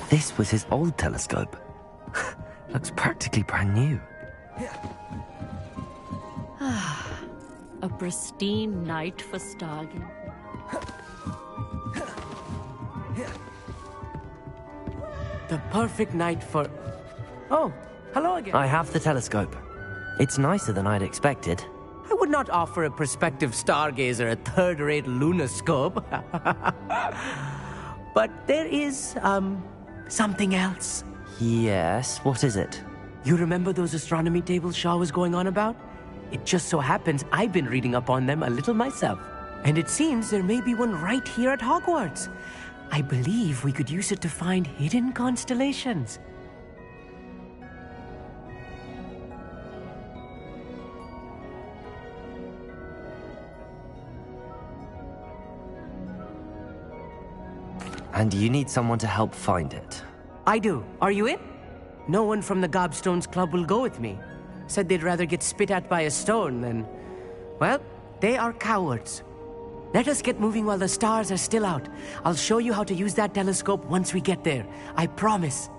This was his old telescope. Looks practically brand new. A pristine night for stargazing. The perfect night for... Oh, hello again. I have the telescope. It's nicer than I'd expected. I would not offer a prospective stargazer a third-rate lunoscope. But there is, something else. Yes, what is it? You remember those astronomy tables Shaw was going on about? It just so happens I've been reading up on them a little myself. And it seems there may be one right here at Hogwarts. I believe we could use it to find hidden constellations. And you need someone to help find it. I do. Are you in? No one from the Gobstones Club will go with me. Said they'd rather get spit at by a stone than... Well, they are cowards. Let us get moving while the stars are still out. I'll show you how to use that telescope once we get there. I promise.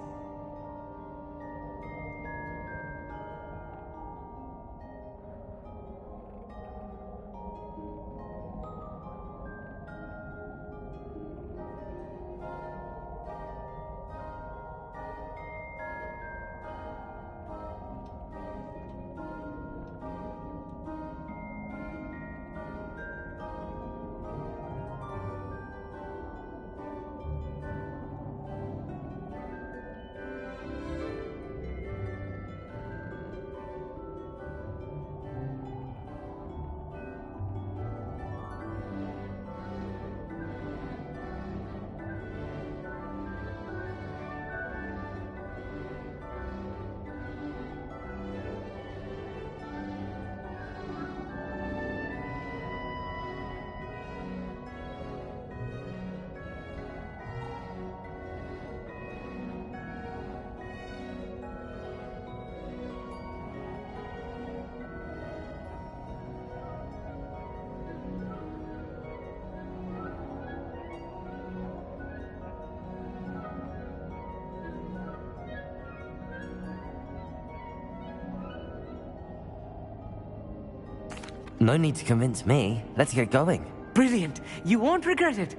No need to convince me. Let's get going. Brilliant. You won't regret it.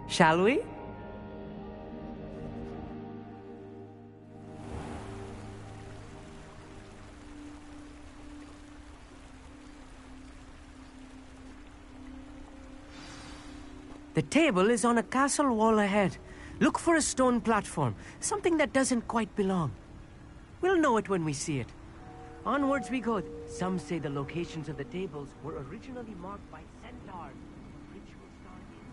Shall we? The table is on a castle wall ahead. Look for a stone platform, something that doesn't quite belong. We'll know it when we see it. Onwards we go. Some say the locations of the tables were originally marked by centaurs. Ritual stargazing.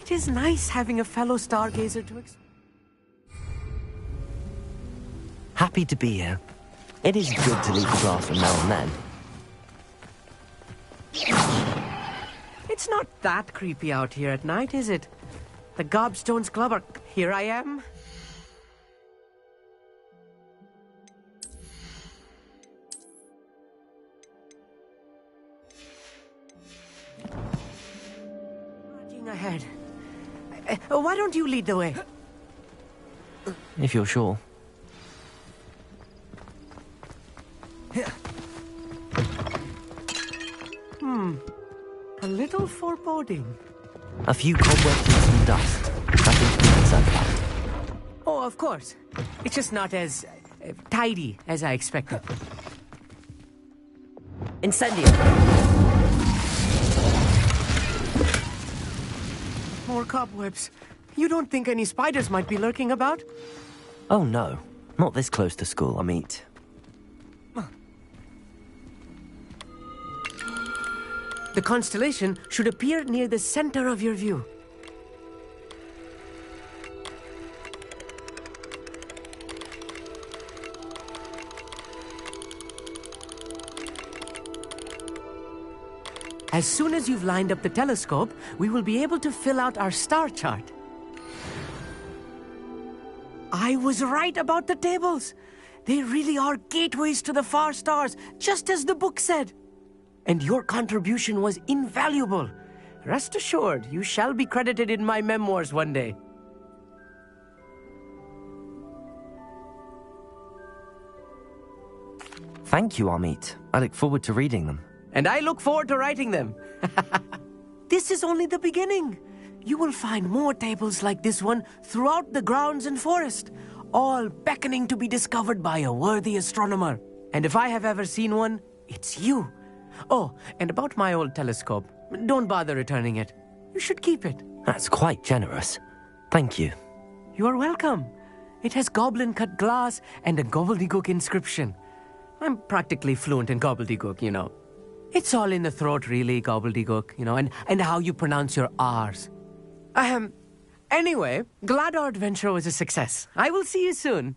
It is nice having a fellow stargazer to Happy to be here. It is good to leave the class from now and then. It's not that creepy out here at night, is it? The Gobstones Club are... Here I am. Marching ahead. Why don't you lead the way? If you're sure. A little foreboding. A few cobwebs and some dust. Nothing to be concerned about. Oh, of course. It's just not as tidy as I expected. Incendio! More cobwebs. You don't think any spiders might be lurking about? Oh no. Not this close to school, I meet. The constellation should appear near the center of your view. As soon as you've lined up the telescope, we will be able to fill out our star chart. I was right about the tables. They really are gateways to the far stars, just as the book said. And your contribution was invaluable. Rest assured, you shall be credited in my memoirs one day. Thank you, Amit. I look forward to reading them. And I look forward to writing them. This is only the beginning. You will find more tables like this one throughout the grounds and forest, all beckoning to be discovered by a worthy astronomer. And if I have ever seen one, it's you. Oh, and about my old telescope, don't bother returning it. You should keep it. That's quite generous. Thank you. You are welcome. It has goblin-cut glass and a gobbledygook inscription. I'm practically fluent in gobbledygook, you know. It's all in the throat, really, gobbledygook, you know, and how you pronounce your R's. Anyway, glad our adventure was a success. I will see you soon.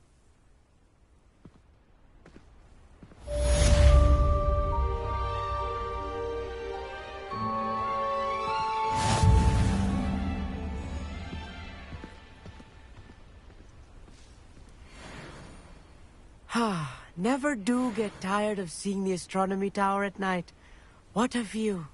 Never do get tired of seeing the astronomy tower at night. What a view.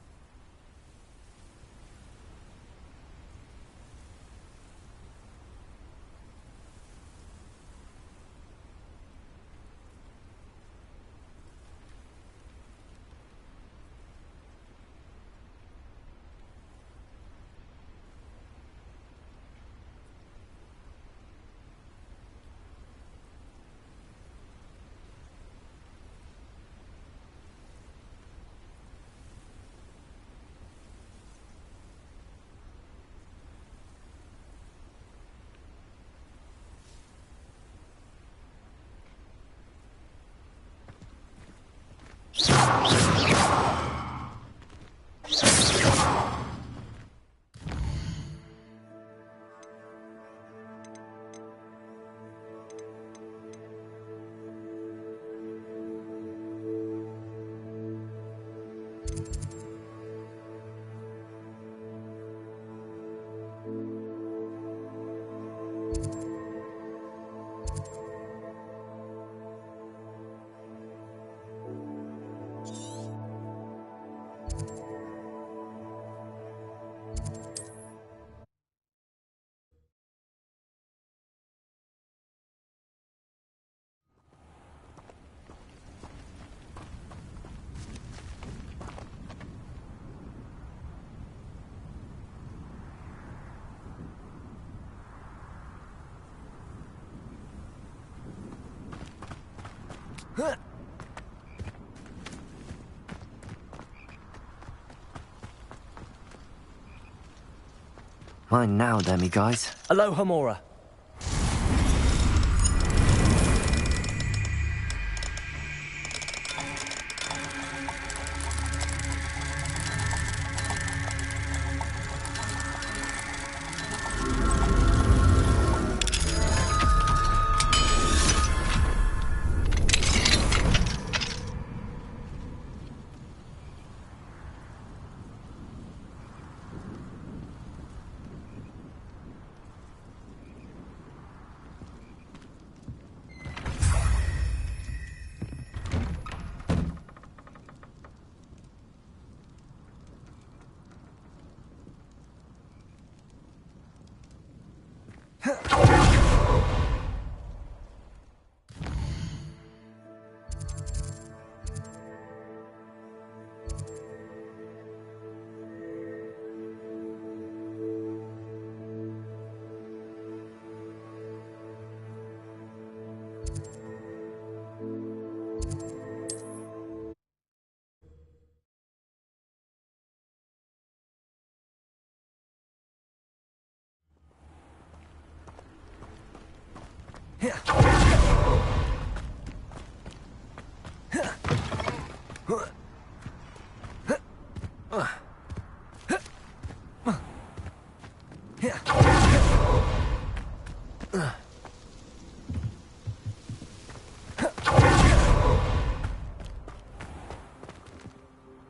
Mine now, Demi guys. Aloha Mora.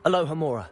Aloha Mora.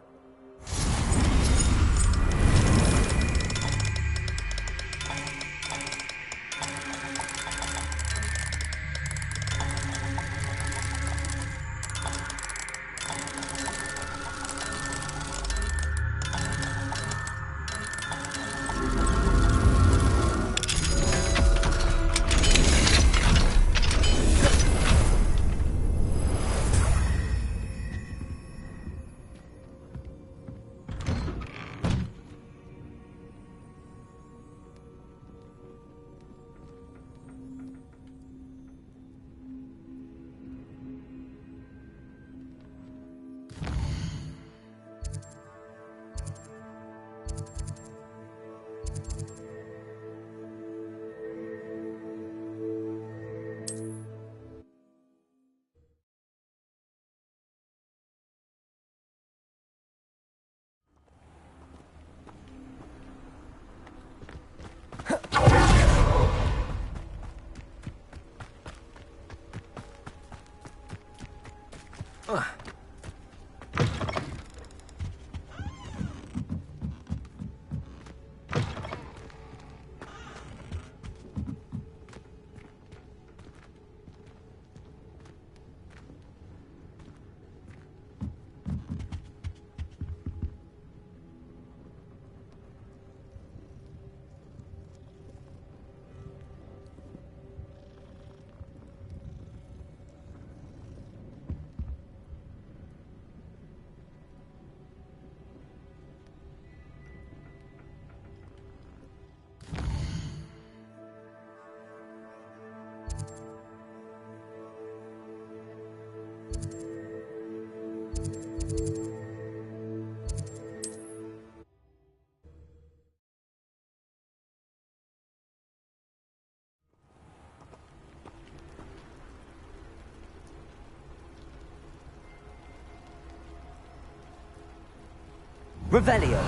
Revelio.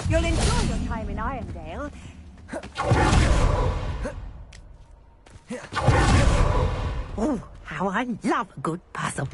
You'll enjoy your time in Irondale. Oh, how I love a good puzzle.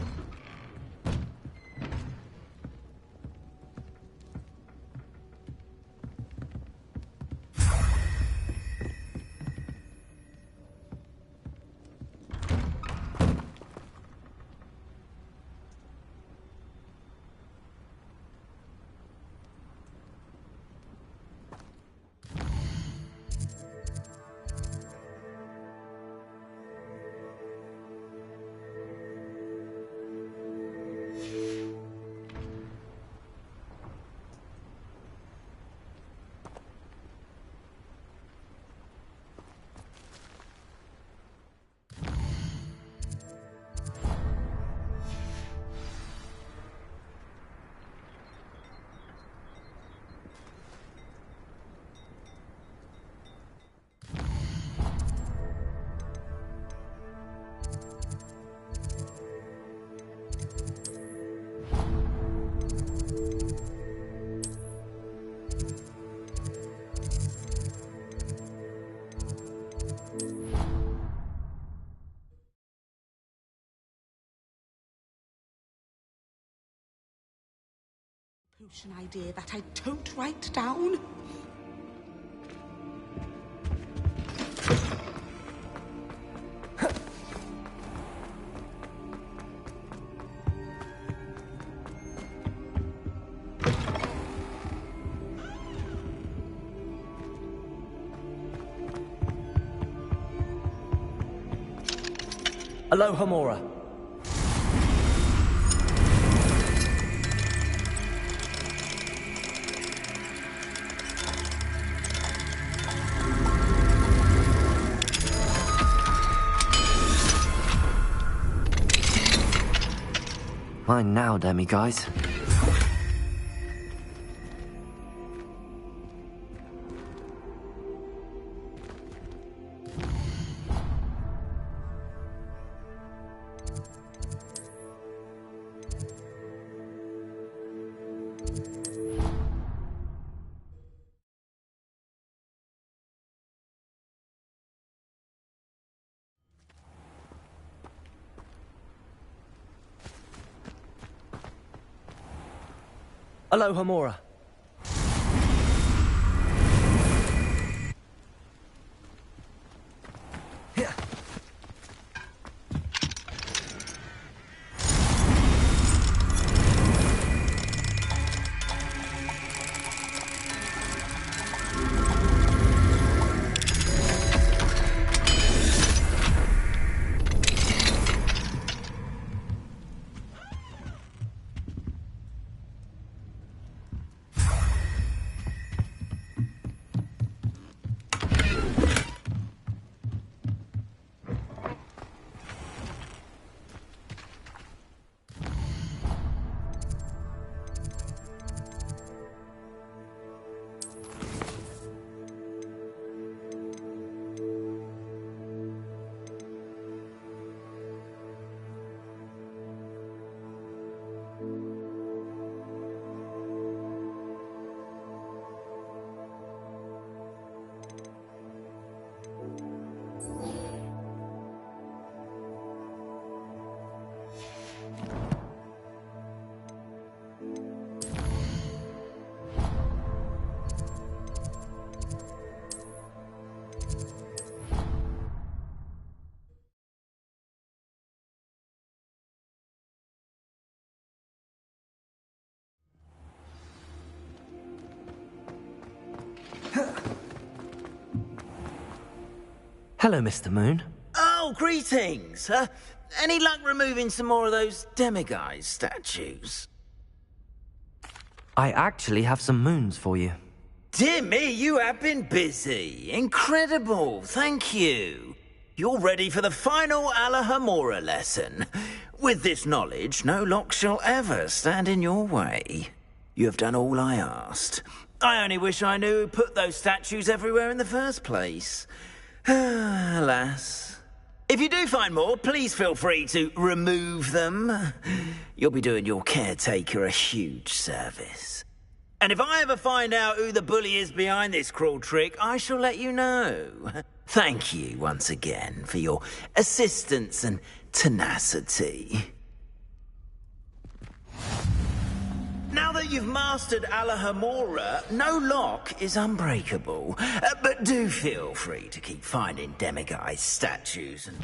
Potion idea that I don't write down. Aloha Mora. Mine now, Demi guys. Aloha Mora. Hello, Mr. Moon. Oh, greetings. Any luck removing some more of those demiguise statues? I actually have some moons for you. Dear me, you have been busy. Incredible, thank you. You're ready for the final Alahamora lesson. With this knowledge, no lock shall ever stand in your way. You have done all I asked. I only wish I knew who put those statues everywhere in the first place. Alas. If you do find more, please feel free to remove them. You'll be doing your caretaker a huge service. And if I ever find out who the bully is behind this cruel trick, I shall let you know. Thank you once again for your assistance and tenacity. Now that you've mastered Alahamora, no lock is unbreakable. But do feel free to keep finding demiguise statues and...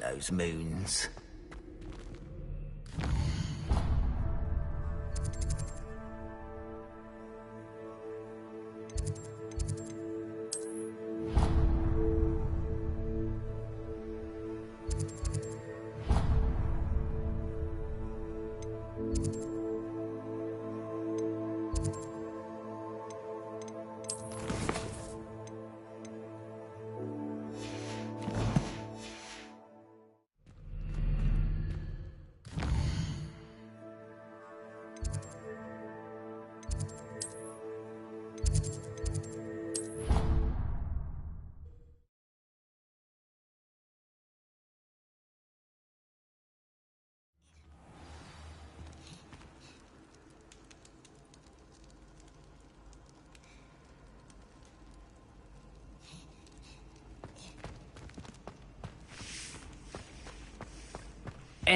those moons.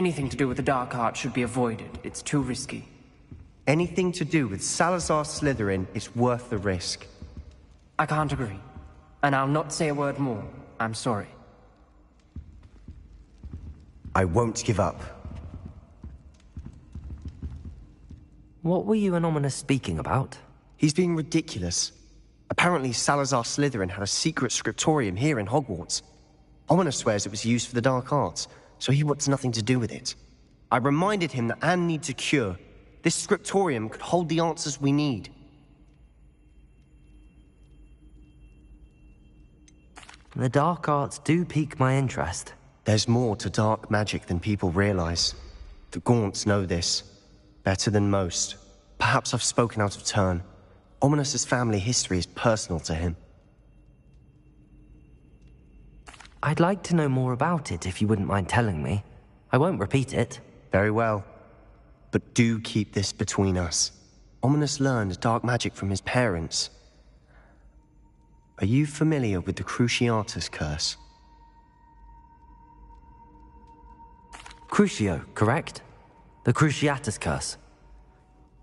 Anything to do with the dark art should be avoided. It's too risky. Anything to do with Salazar Slytherin is worth the risk. I can't agree. And I'll not say a word more. I'm sorry. I won't give up. What were you and Ominous speaking about? He's being ridiculous. Apparently Salazar Slytherin had a secret scriptorium here in Hogwarts. Ominous swears it was used for the dark arts, so he wants nothing to do with it. I reminded him that Anne needs a cure. This scriptorium could hold the answers we need. The dark arts do pique my interest. There's more to dark magic than people realize. The Gaunts know this. Better than most. Perhaps I've spoken out of turn. Ominous's family history is personal to him. I'd like to know more about it if you wouldn't mind telling me. I won't repeat it. Very well. But do keep this between us. Ominous learned dark magic from his parents. Are you familiar with the Cruciatus curse? Crucio, correct? The Cruciatus curse.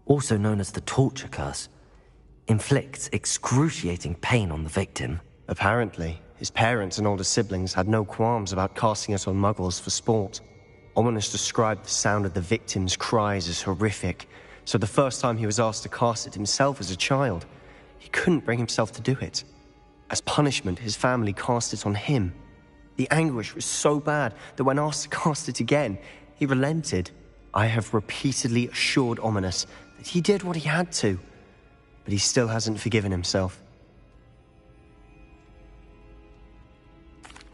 Also known as the torture curse. Inflicts excruciating pain on the victim. Apparently, his parents and older siblings had no qualms about casting it on muggles for sport. Ominous described the sound of the victim's cries as horrific, so the first time he was asked to cast it himself as a child, he couldn't bring himself to do it. As punishment, his family cast it on him. The anguish was so bad that when asked to cast it again, he relented. I have repeatedly assured Ominous that he did what he had to, but he still hasn't forgiven himself.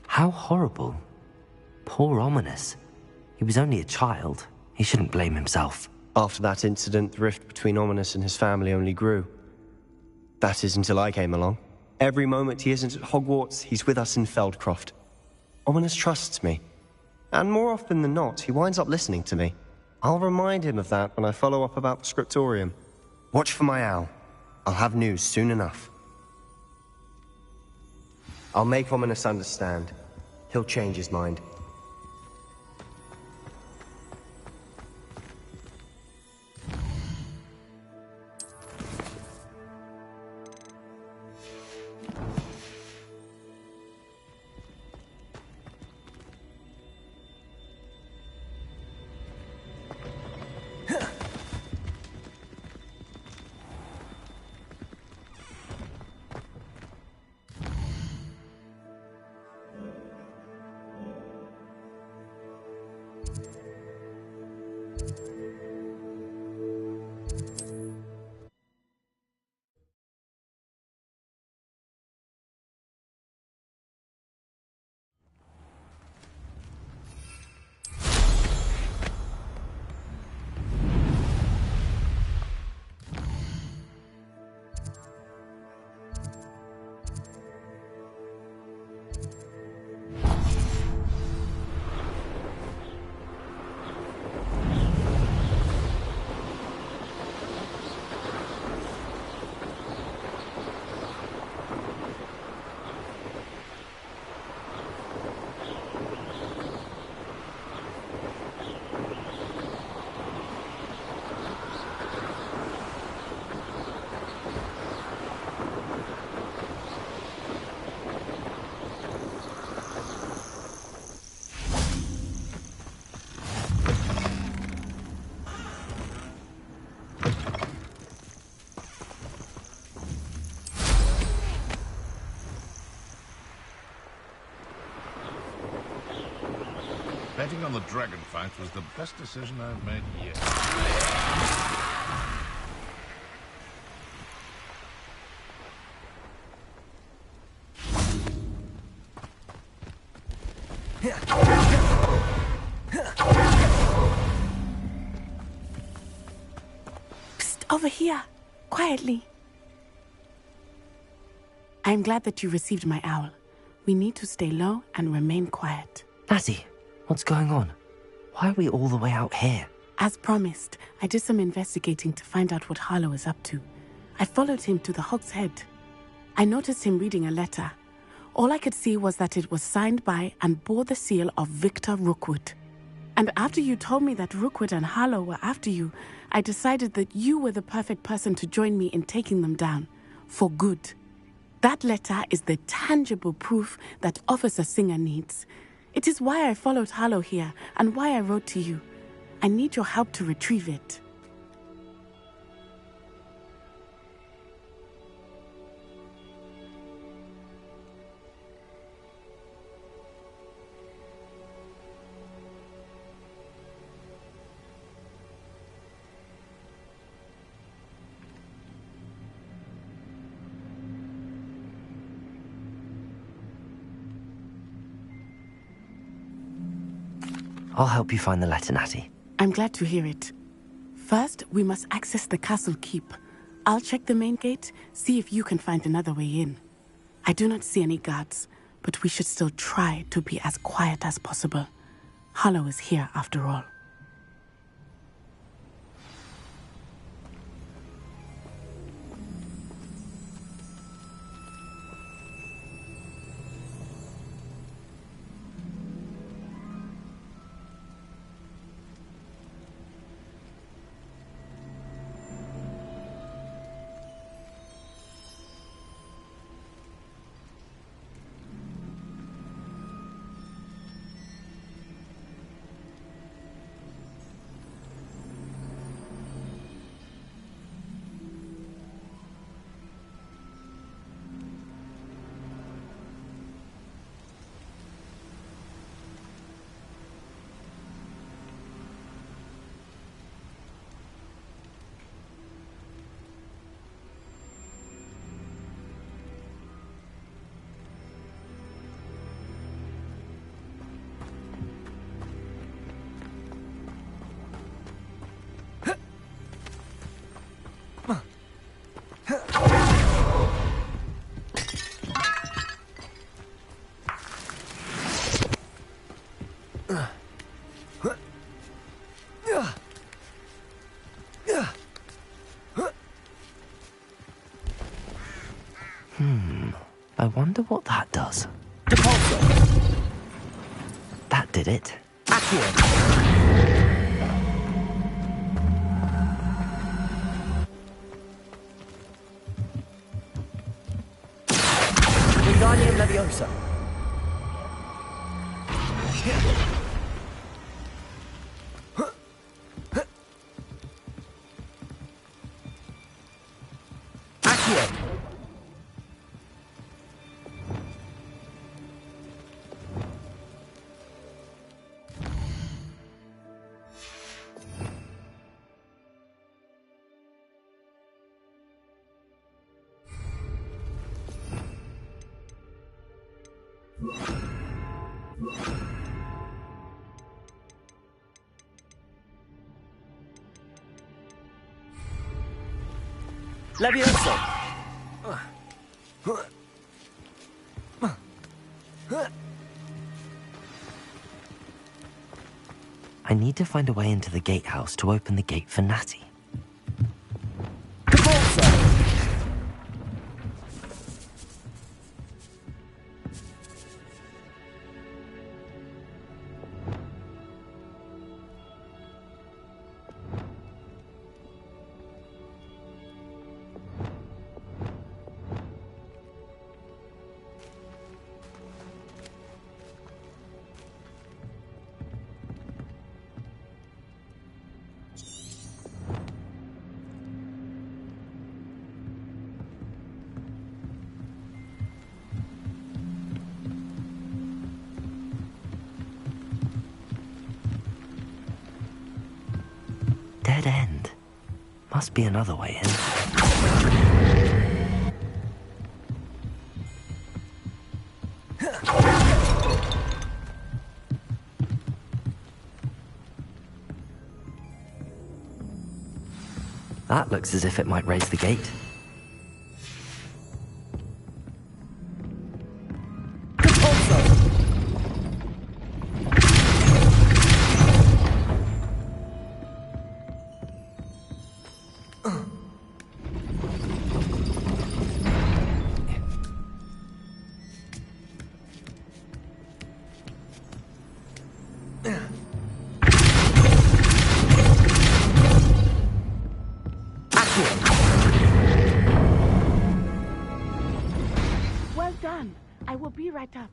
How horrible. Poor Ominous. He was only a child. He shouldn't blame himself. After that incident, the rift between Ominous and his family only grew. That is until I came along. Every moment he isn't at Hogwarts, he's with us in Feldcroft. Ominous trusts me. And more often than not, he winds up listening to me. I'll remind him of that when I follow up about the scriptorium. Watch for my owl. I'll have news soon enough. I'll make Ominous understand. He'll change his mind. Betting on the dragon fight was the best decision I've made yet. Psst, over here. Quietly. I'm glad that you received my owl. We need to stay low and remain quiet. Natty, what's going on? Why are we all the way out here? As promised, I did some investigating to find out what Harlow is up to. I followed him to the Hog's Head. I noticed him reading a letter. All I could see was that it was signed by and bore the seal of Victor Rookwood. And after you told me that Rookwood and Harlow were after you, I decided that you were the perfect person to join me in taking them down. For good. That letter is the tangible proof that Officer Singer needs. It is why I followed Harlow here and why I wrote to you. I need your help to retrieve it. I'll help you find the letter, Natty. I'm glad to hear it. First, we must access the castle keep. I'll check the main gate, see if you can find another way in. I do not see any guards, but we should still try to be as quiet as possible. Harlow is here after all. I wonder what that does. That did it. Wingardium Leviosa. Leviosa. I need to find a way into the gatehouse to open the gate for Natty. Dead end. Must be another way in. That looks as if it might raise the gate. be right up.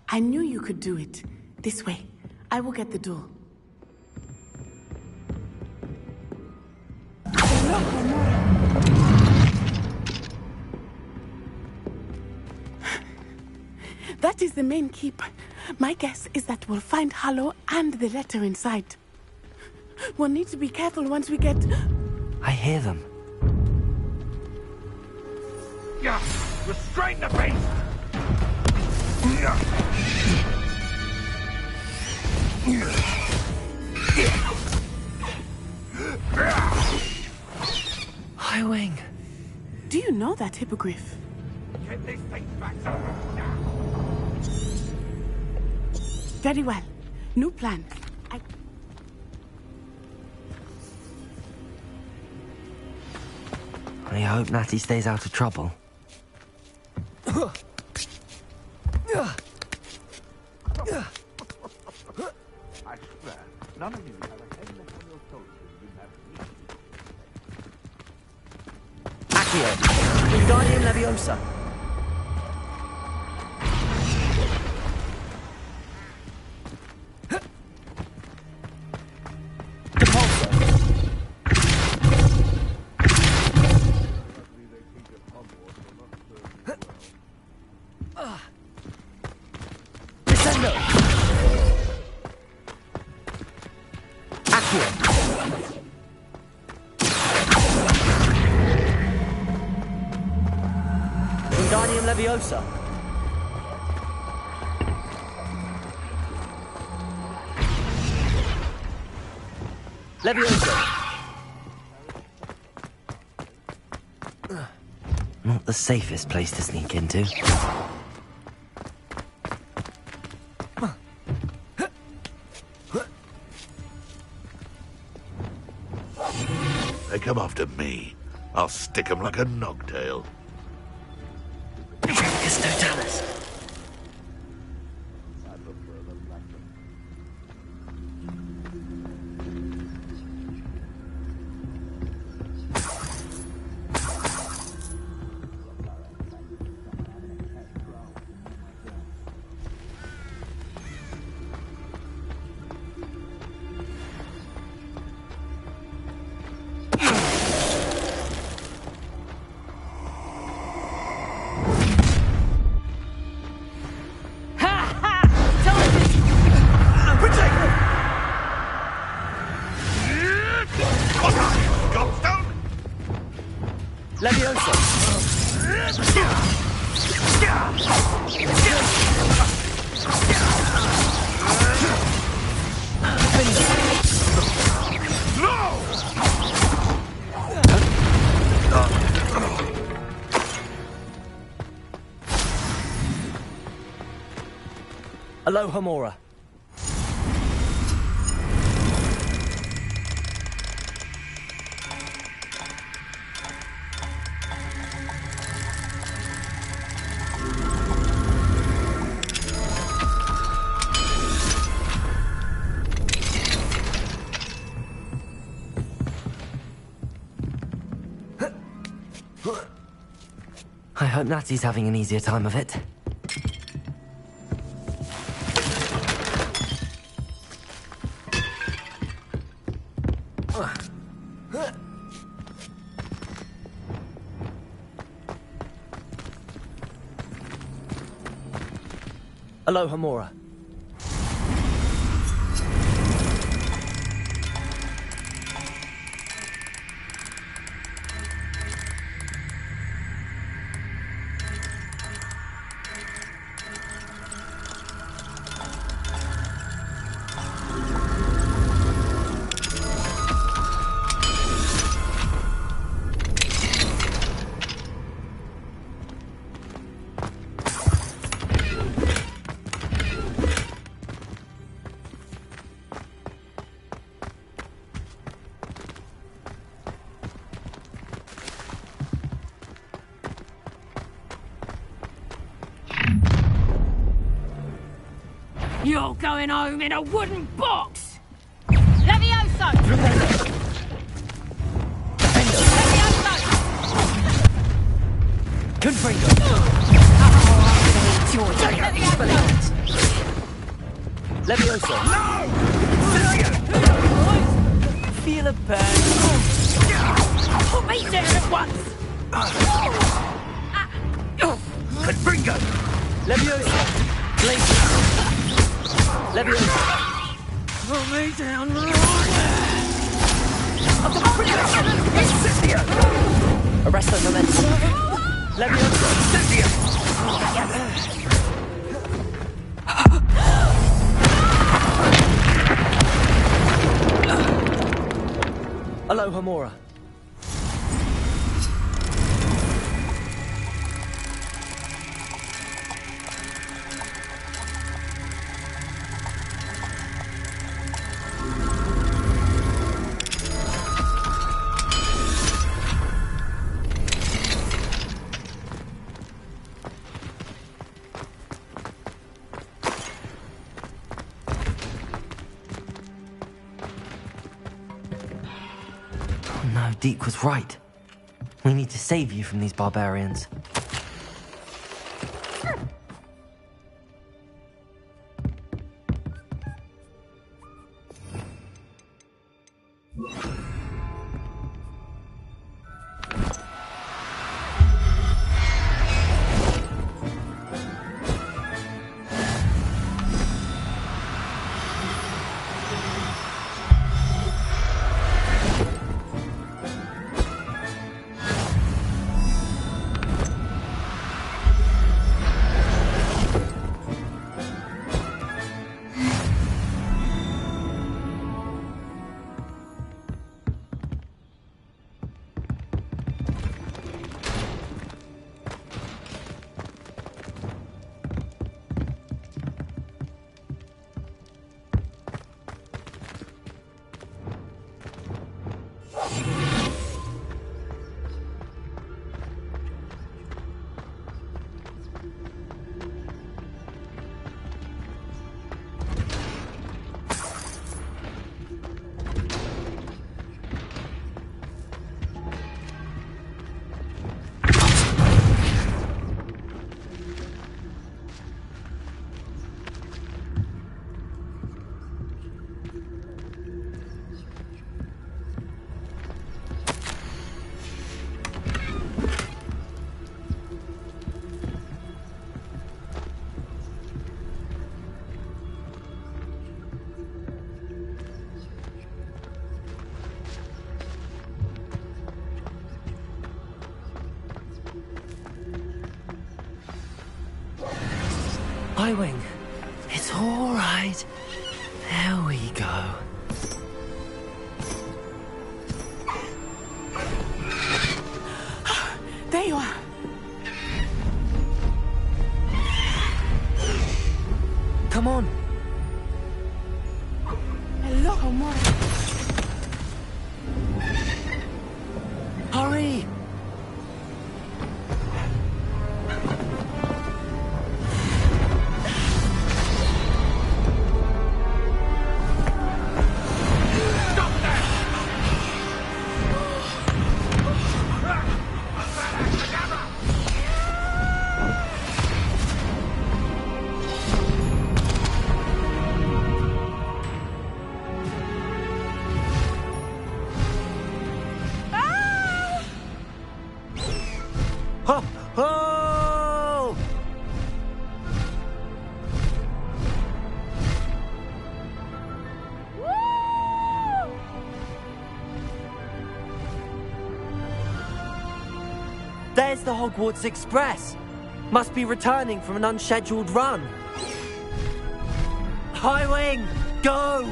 I knew you could do it. This way. I will get the door. That is the main keep. My guess is that we'll find Hollow and the letter inside. We'll need to be careful once we get... I hear them. Yeah, restrain the beast! Highwing. Do you know that hippogriff? Get this thing back now! Very well. New plan. I hope Natty stays out of trouble. I swear, none of you have a head left on your shoulders who have Accio. Wingardium Leviosa. Wingardium Leviosa. Leviosa. Not the safest place to sneak into. They come after me. I'll stick 'em like a nogtail. Vicus Totalis. Aloha Mora. I hope Natty's having an easier time of it. Aloha Mora. You're going home in a wooden box! Levioso! Levioso! Confringo. Levioso! No! Feel a burn. Put me down at once! Confringo! Levioso! Glacier! Levioso! Put me down! Incendio! Arresto momentum. Levioso! Incendio! Aloha Mora. No, Deke was right. We need to save you from these barbarians. Highwing, it's all right. There we go. There you are. Come on. Hello, Mora. Hurry! Ho! Ho! There's the Hogwarts Express. Must be returning from an unscheduled run. Highwing, go!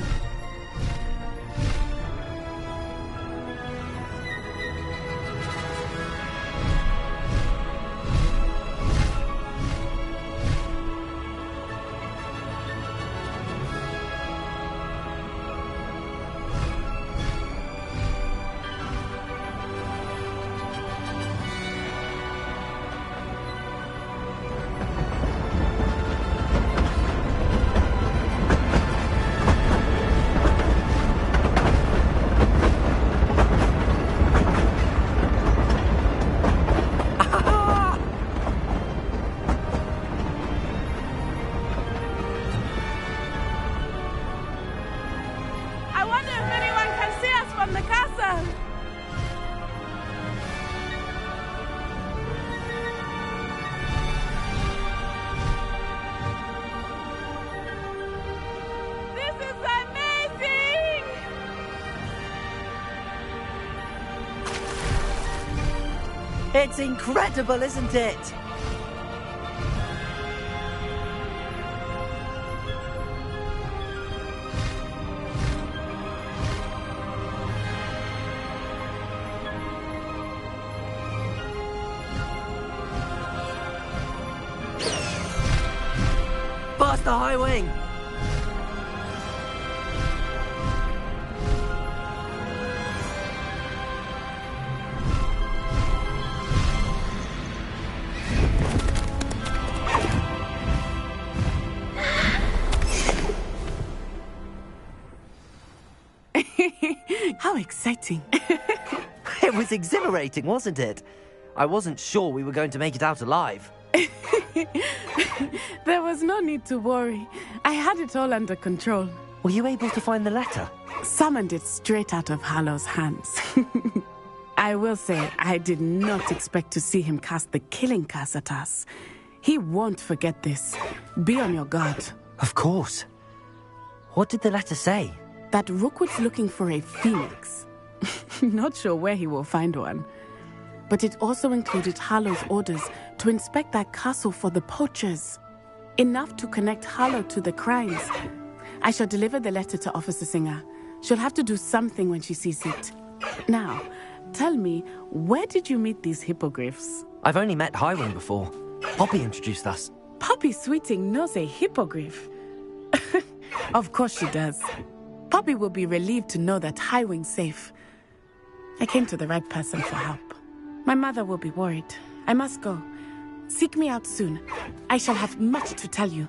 It's incredible, isn't it? Past the high wing! How exciting. It was exhilarating, wasn't it? I wasn't sure we were going to make it out alive. There was no need to worry. I had it all under control. Were you able to find the letter? Summoned it straight out of Hallow's hands. I will say, I did not expect to see him cast the killing curse at us. He won't forget this. Be on your guard. Of course. What did the letter say? That Rookwood's looking for a phoenix. Not sure where he will find one. But it also included Hallow's orders to inspect that castle for the poachers. Enough to connect Hallow to the crimes. I shall deliver the letter to Officer Singer. She'll have to do something when she sees it. Now, tell me, where did you meet these hippogriffs? I've only met Highwing before. Poppy introduced us. Poppy Sweeting knows a hippogriff. Of course she does. Poppy will be relieved to know that Highwing's safe. I came to the right person for help. My mother will be worried. I must go. Seek me out soon. I shall have much to tell you.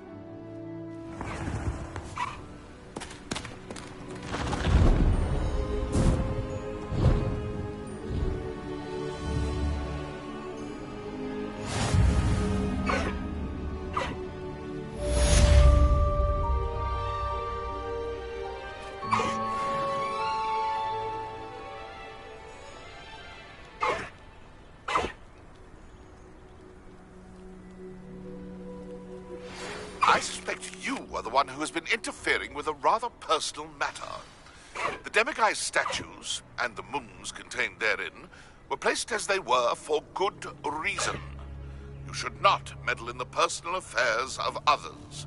I suspect you are the one who has been interfering with a rather personal matter. The Demiguise statues, and the moons contained therein, were placed as they were for good reason. You should not meddle in the personal affairs of others.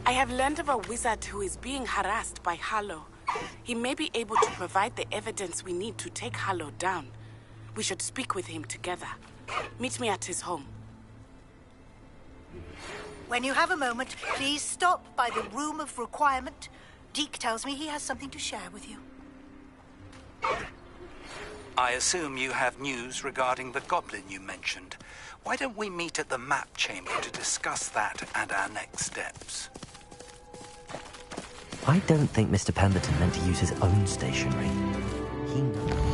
I have learned of a wizard who is being harassed by Hallow. He may be able to provide the evidence we need to take Hallow down. We should speak with him together. Meet me at his home. When you have a moment, please stop by the Room of Requirement. Deke tells me he has something to share with you. I assume you have news regarding the goblin you mentioned. Why don't we meet at the map chamber to discuss that and our next steps? I don't think Mr. Pemberton meant to use his own stationery. He knows.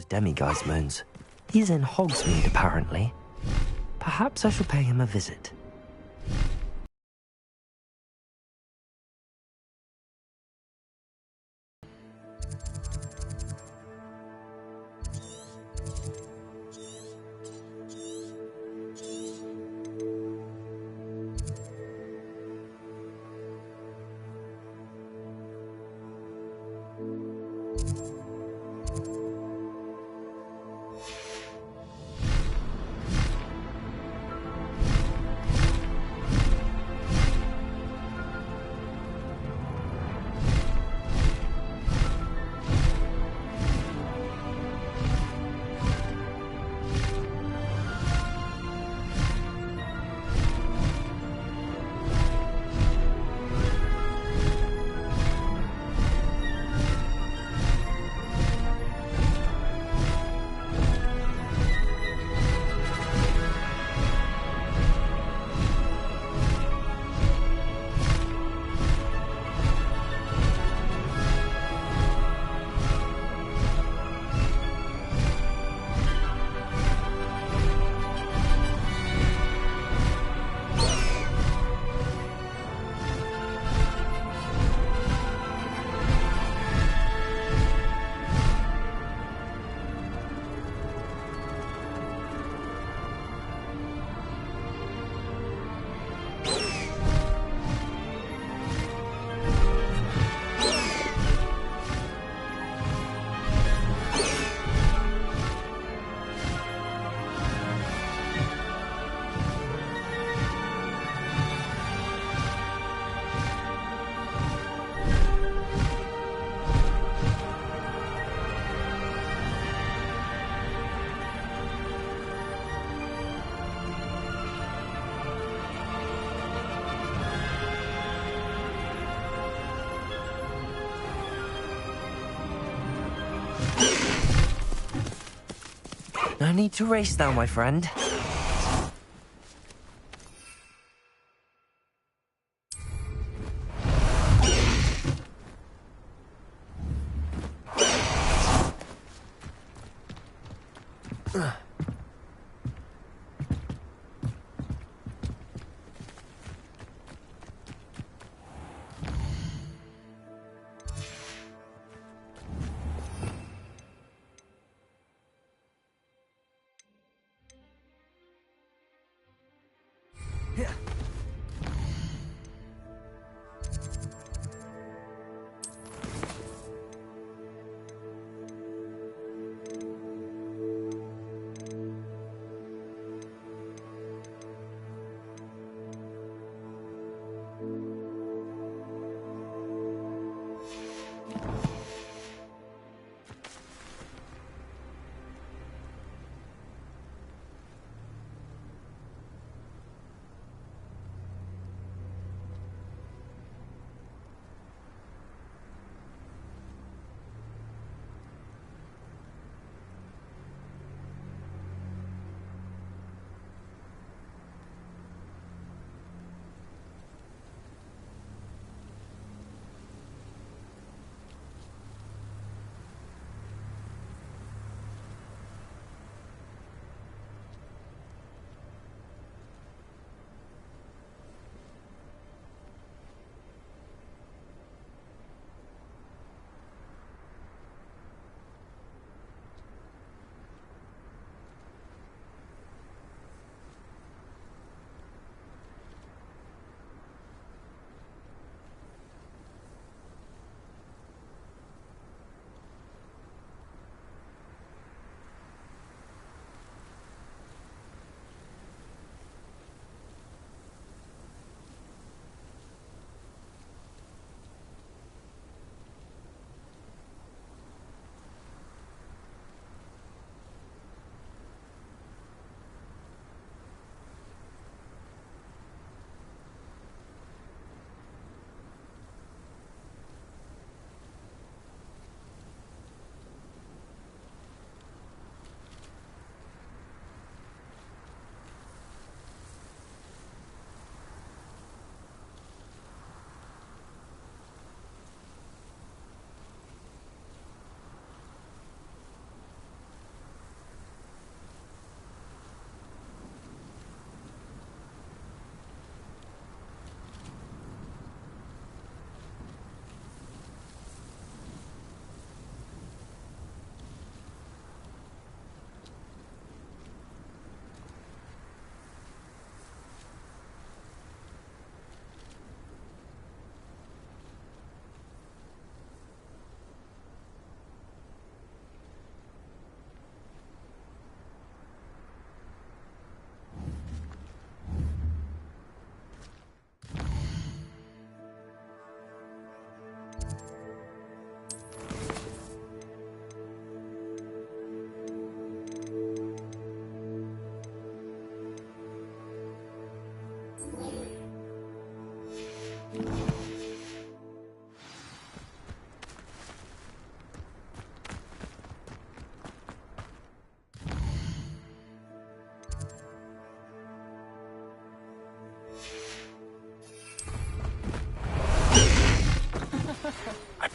those demiguise moons. He's in Hogsmeade, apparently. Perhaps I shall pay him a visit. No need to race now, my friend.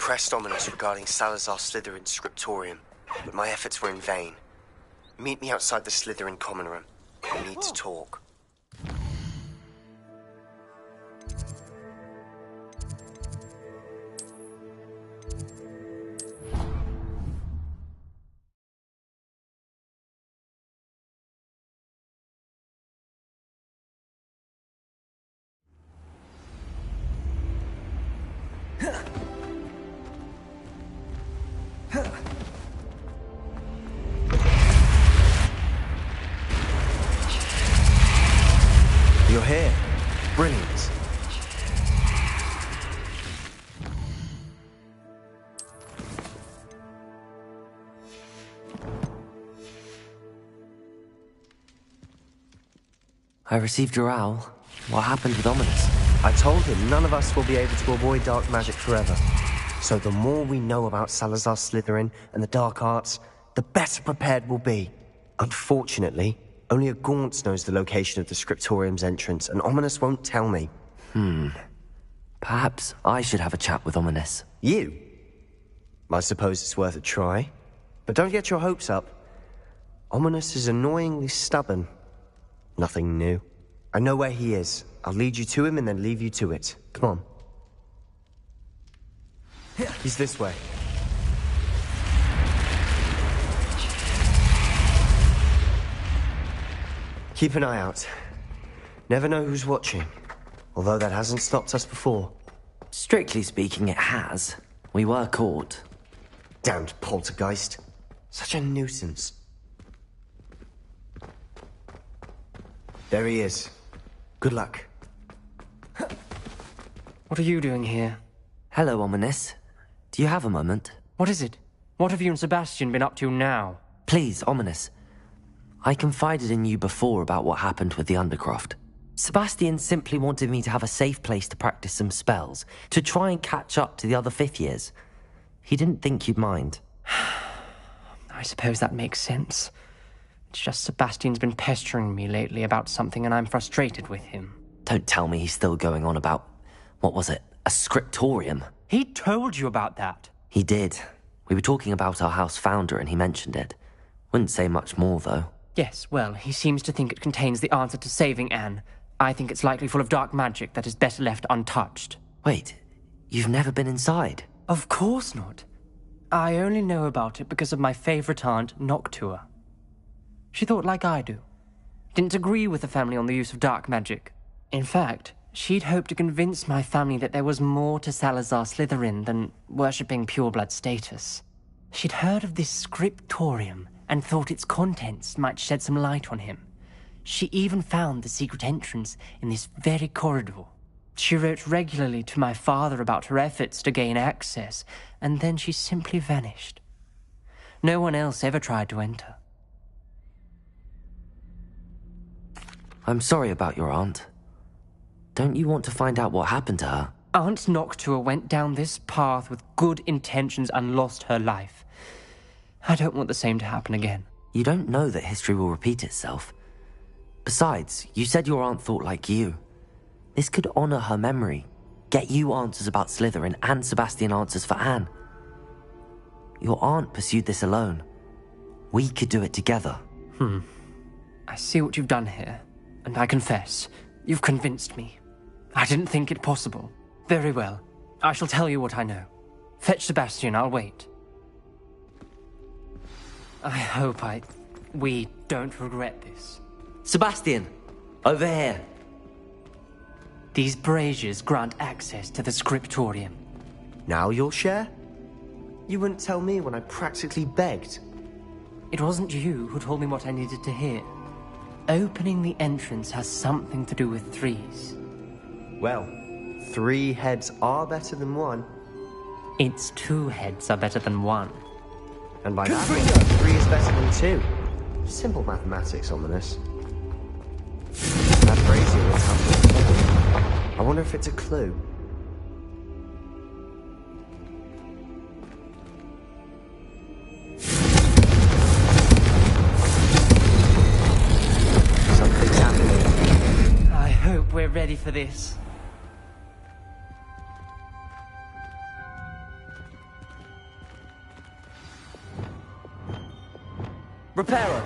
pressed Ominous regarding Salazar Slytherin's scriptorium, but my efforts were in vain. Meet me outside the Slytherin common room. We need to talk. You're here. Brilliant. I received your owl. What happened with Ominous? I told him none of us will be able to avoid dark magic forever. So the more we know about Salazar Slytherin and the dark arts, the better prepared we'll be. Unfortunately, only a Gaunt's knows the location of the scriptorium's entrance, and Ominous won't tell me. Perhaps I should have a chat with Ominous. You? I suppose it's worth a try. But don't get your hopes up. Ominous is annoyingly stubborn. Nothing new. I know where he is. I'll lead you to him and then leave you to it. Come on. He's this way. Keep an eye out. Never know who's watching. Although that hasn't stopped us before. Strictly speaking, it has. We were caught. Damned poltergeist. Such a nuisance. There he is. Good luck. What are you doing here? Hello, Ominous. Do you have a moment? What is it? What have you and Sebastian been up to now? Please, Ominous. I confided in you before about what happened with the Undercroft. Sebastian simply wanted me to have a safe place to practice some spells, to try and catch up to the other fifth years. He didn't think you'd mind. I suppose that makes sense. It's just Sebastian's been pestering me lately about something and I'm frustrated with him. Don't tell me he's still going on about, what was it, a scriptorium? He told you about that. He did. We were talking about our house founder and he mentioned it. Wouldn't say much more, though. Yes, well, he seems to think it contains the answer to saving Anne. I think it's likely full of dark magic that is better left untouched. Wait, you've never been inside? Of course not. I only know about it because of my favorite aunt, Noctua. She thought like I do. Didn't agree with the family on the use of dark magic. In fact, she'd hoped to convince my family that there was more to Salazar Slytherin than worshipping pureblood status. She'd heard of this scriptorium and thought its contents might shed some light on him. She even found the secret entrance in this very corridor. She wrote regularly to my father about her efforts to gain access, and then she simply vanished. No one else ever tried to enter. I'm sorry about your aunt. Don't you want to find out what happened to her? Aunt Noctua went down this path with good intentions and lost her life. I don't want the same to happen again. You don't know that history will repeat itself. Besides, you said your aunt thought like you. This could honor her memory, get you answers about Slytherin and Sebastian answers for Anne. Your aunt pursued this alone. We could do it together. I see what you've done here, and I confess, you've convinced me. I didn't think it possible. Very well. I shall tell you what I know. Fetch Sebastian, I'll wait. I hope we don't regret this. Sebastian! Over here! These braziers grant access to the scriptorium. Now you'll share? You wouldn't tell me when I practically begged. It wasn't you who told me what I needed to hear. Opening the entrance has something to do with threes. Well, 3 heads are better than 1. Its 2 heads are better than 1. And by that, 3 is better than 2. Simple mathematics, Ominous. That brazier looks helpful. I wonder if it's a clue. Something's happening. I hope we're ready for this. Reparo!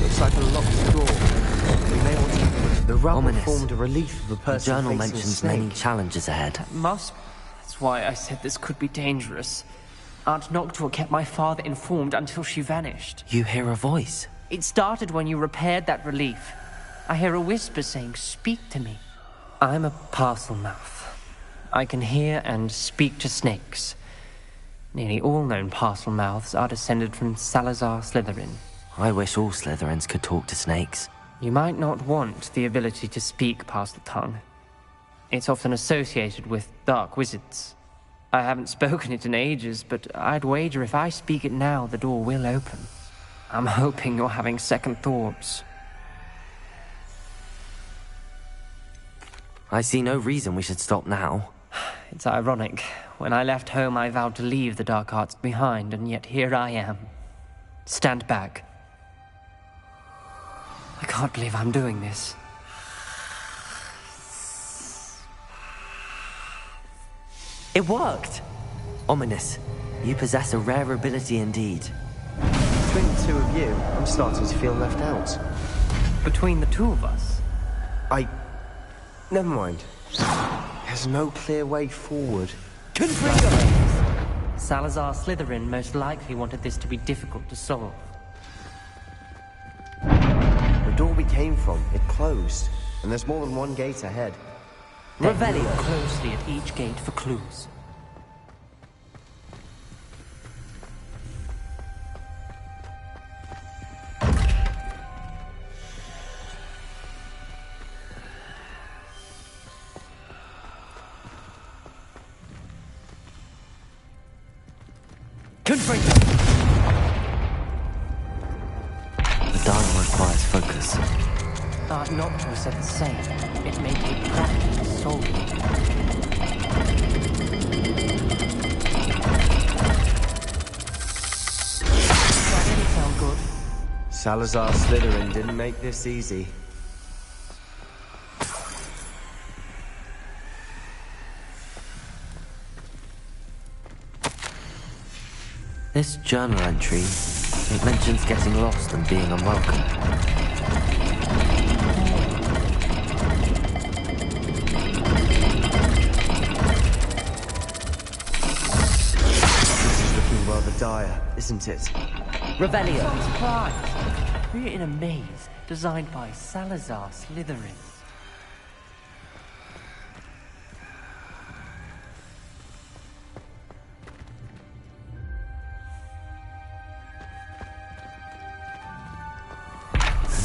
Looks like a locked door. We may want to... The rubble Ominous. formed a relief of a The person journal facing a mentions snake. many challenges ahead. That's why I said this could be dangerous. Aunt Noctua kept my father informed until she vanished. You hear a voice. It started when you repaired that relief. I hear a whisper saying, "Speak to me." I'm a parcel mouth. I can hear and speak to snakes. Nearly all known parcel mouths are descended from Salazar Slytherin. I wish all Slytherins could talk to snakes. You might not want the ability to speak parcel tongue. It's often associated with dark wizards. I haven't spoken it in ages, but I'd wager if I speak it now, the door will open. I'm hoping you're having second thoughts. I see no reason we should stop now. It's ironic. When I left home, I vowed to leave the dark arts behind, and yet here I am. Stand back. I can't believe I'm doing this. It worked! Ominous. You possess a rare ability indeed. Between the two of you, I'm starting to feel left out. Between the two of us? Never mind. There's no clear way forward. Salazar Slytherin most likely wanted this to be difficult to solve. The door we came from, it closed. And there's more than one gate ahead. Revelio closely at each gate for clues. The dial requires focus. Aunt Noctua said the same. It may take practice to solve it. That didn't sound good. Salazar Slytherin didn't make this easy. This journal entry, it mentions getting lost and being unwelcome. This is looking rather dire, isn't it? Revelio. I'm surprised. We're in a maze designed by Salazar Slytherin.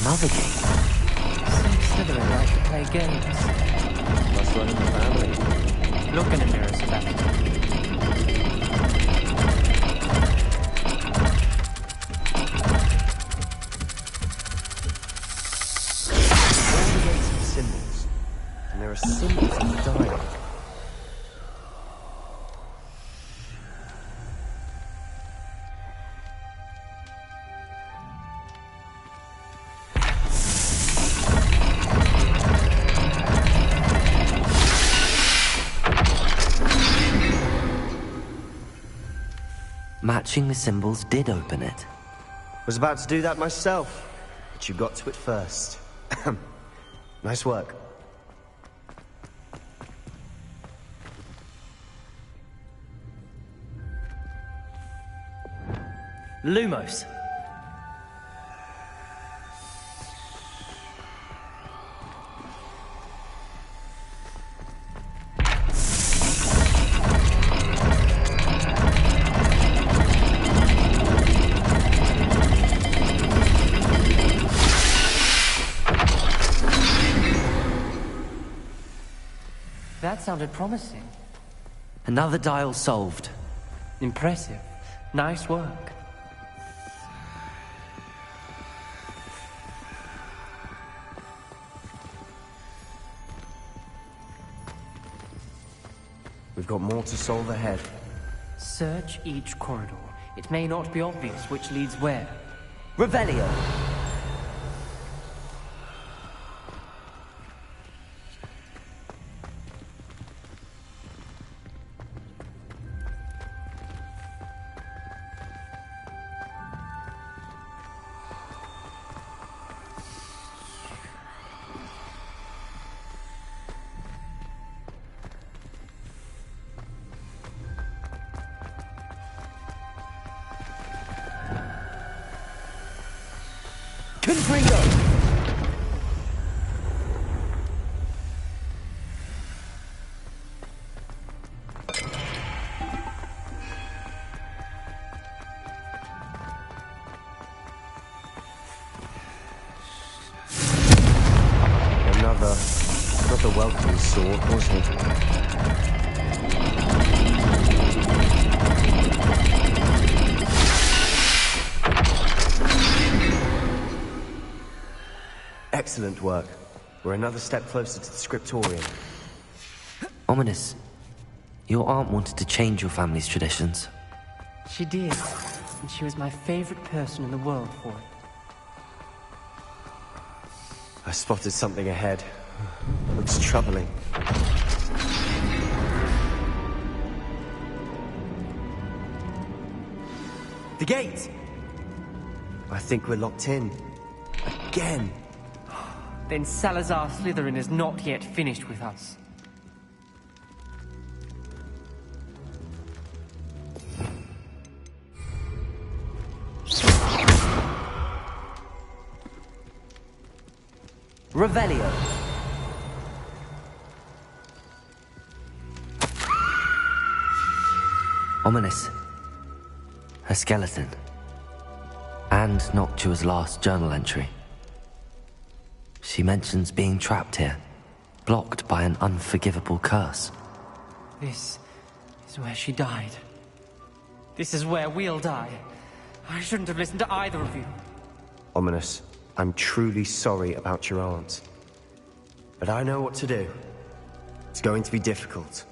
Another game. Some Slytherin like to play games. Must run in the family. Look in a mirror, Sebastian. All the gates have symbols. And there are symbols on the dial. Matching the symbols did open it. Was about to do that myself, but you got to it first. Nice work. Lumos. That sounded promising. Another dial solved. Impressive. Nice work. We've got more to solve ahead. Search each corridor. It may not be obvious which leads where. Revelio. freedom! Another welcome sword, wasn't it? Excellent work. We're another step closer to the scriptorium. Ominous, your aunt wanted to change your family's traditions. She did, and she was my favorite person in the world for it. I spotted something ahead. Looks troubling. The gate! I think we're locked in. Again. Then Salazar Slytherin is not yet finished with us. Revelio. Ominous. A skeleton. And Noctua's last journal entry. She mentions being trapped here, blocked by an unforgivable curse. This is where she died. This is where we'll die. I shouldn't have listened to either of you. Ominous, I'm truly sorry about your aunt. But I know what to do. It's going to be difficult.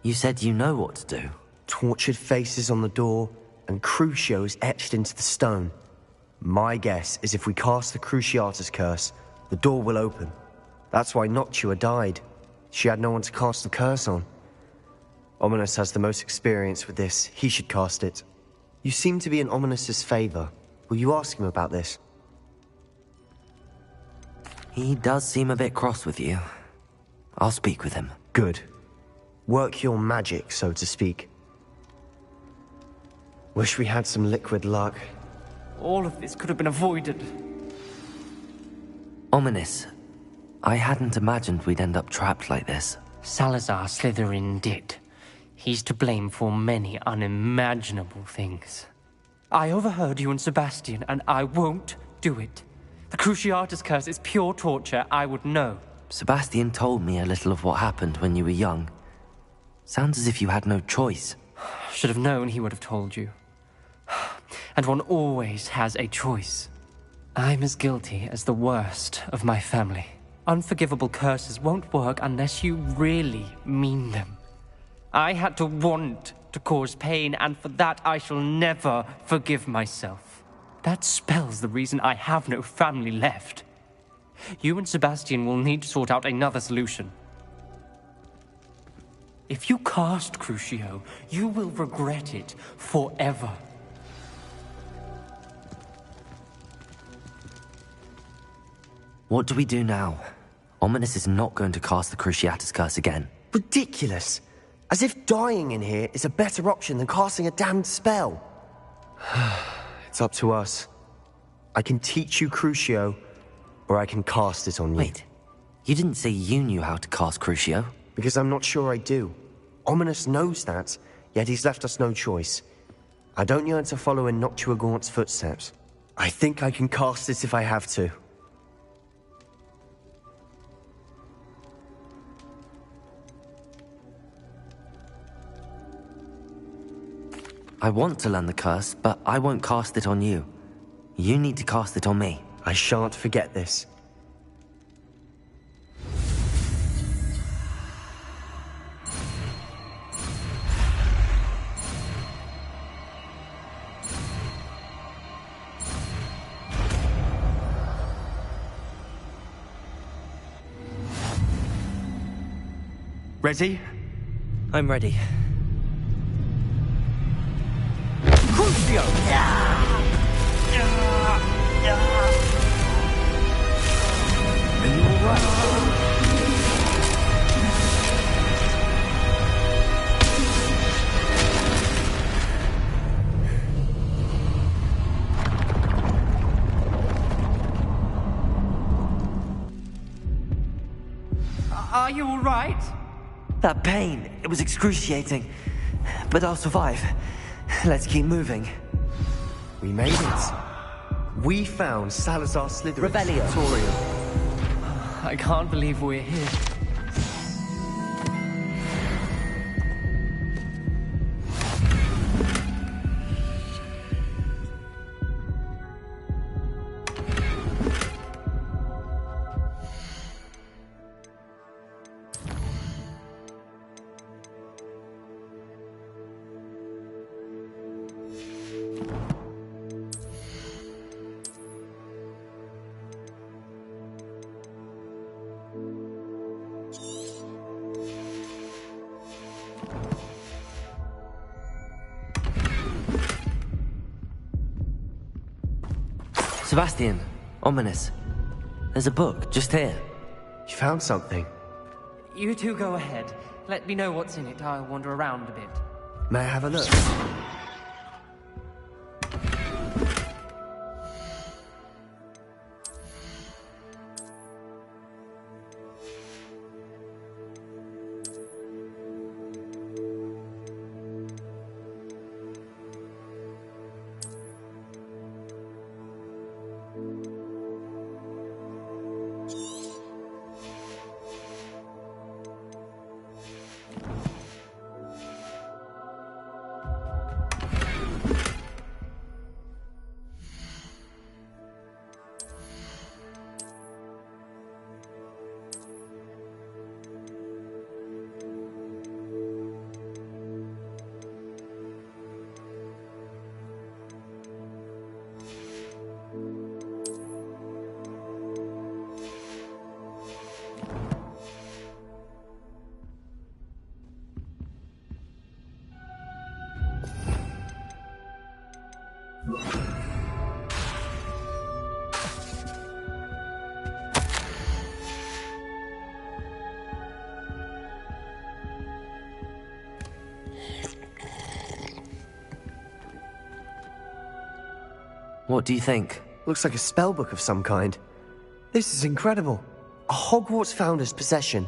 You said you know what to do. Tortured faces on the door, and Crucio is etched into the stone. My guess is if we cast the Cruciatus curse, the door will open. That's why Noctua died. She had no one to cast the curse on. Ominous has the most experience with this. He should cast it. You seem to be in Ominous's favor. Will you ask him about this? He does seem a bit cross with you. I'll speak with him. Good. Work your magic, so to speak. Wish we had some liquid luck. All of this could have been avoided. Ominous. I hadn't imagined we'd end up trapped like this. Salazar Slytherin did. He's to blame for many unimaginable things. I overheard you and Sebastian, and I won't do it. The Cruciatus curse is pure torture. I would know. Sebastian told me a little of what happened when you were young. Sounds as if you had no choice. Should have known he would have told you. And one always has a choice. I'm as guilty as the worst of my family. Unforgivable curses won't work unless you really mean them. I had to want to cause pain, and for that I shall never forgive myself. That spells the reason I have no family left. You and Sebastian will need to sort out another solution. If you cast Crucio, you will regret it forever. What do we do now? Ominous is not going to cast the Cruciatus curse again. Ridiculous! As if dying in here is a better option than casting a damned spell. It's up to us. I can teach you Crucio, or I can cast it on you. Wait, you didn't say you knew how to cast Crucio? Because I'm not sure I do. Ominous knows that, yet he's left us no choice. I don't yearn to follow in Noctua Gaunt's footsteps. I think I can cast it if I have to. I want to learn the curse, but I won't cast it on you. You need to cast it on me. I shan't forget this. Ready? I'm ready. Crucio! Are you alright? Are you all right? That pain, it was excruciating. But I'll survive. Let's keep moving. We made it. We found Salazar Slytherin's Revelio. tutorial. I can't believe we're here. Sebastian, ominous. There's a book just here. You found something. You two go ahead. Let me know what's in it. I'll wander around a bit. May I have a look? What do you think? Looks like a spellbook of some kind. This is incredible. A Hogwarts founder's possession.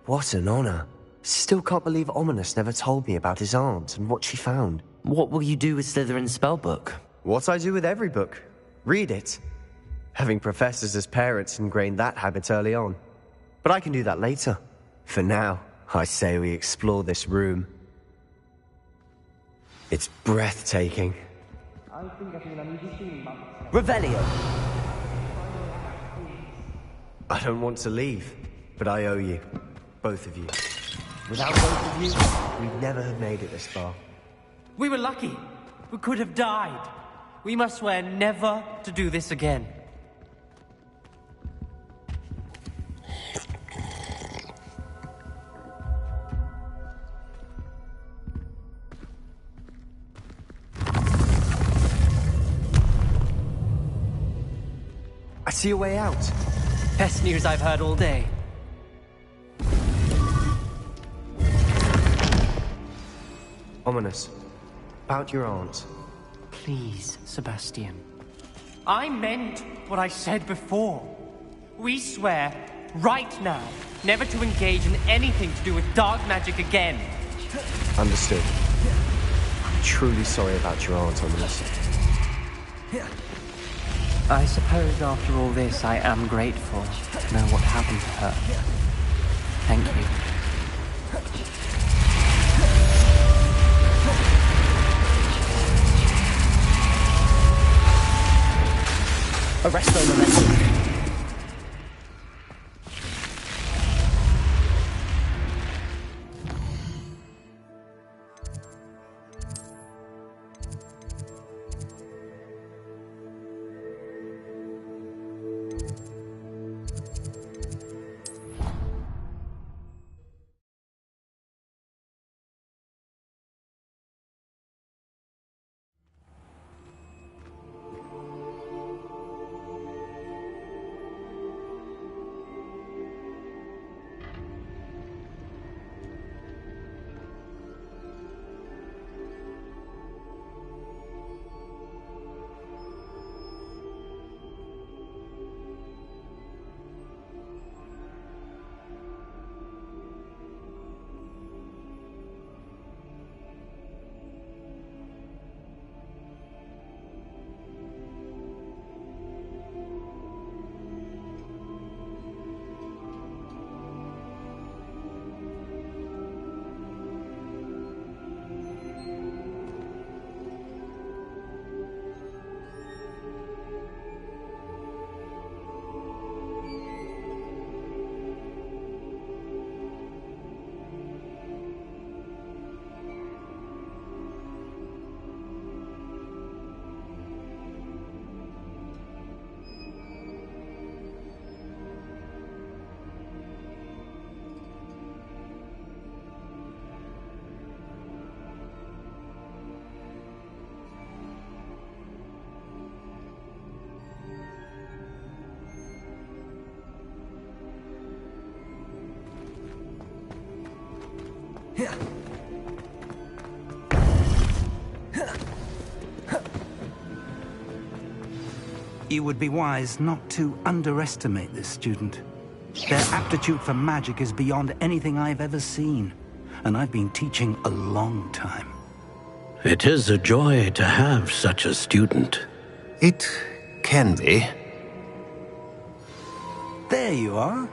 What an honor. Still can't believe Ominous never told me about his aunt and what she found. What will you do with Slytherin's spellbook? What I do with every book. Read it. Having professors as parents ingrained that habit early on. But I can do that later. For now, I say we explore this room. It's breathtaking. Revelio! I don't want to leave, but I owe you. Both of you. Without both of you, we'd never have made it this far. We were lucky. We could have died. We must swear never to do this again. I see a way out. Best news I've heard all day. Ominous. About your aunt. Please, Sebastian. I meant what I said before. We swear, right now, never to engage in anything to do with dark magic again. Understood. I'm truly sorry about your aunt, Ominous. I suppose after all this, I am grateful to know what happened to her. Thank you. Arresto momentum. You would be wise not to underestimate this student. Their aptitude for magic is beyond anything I've ever seen, and I've been teaching a long time. It is a joy to have such a student. It can be. There you are.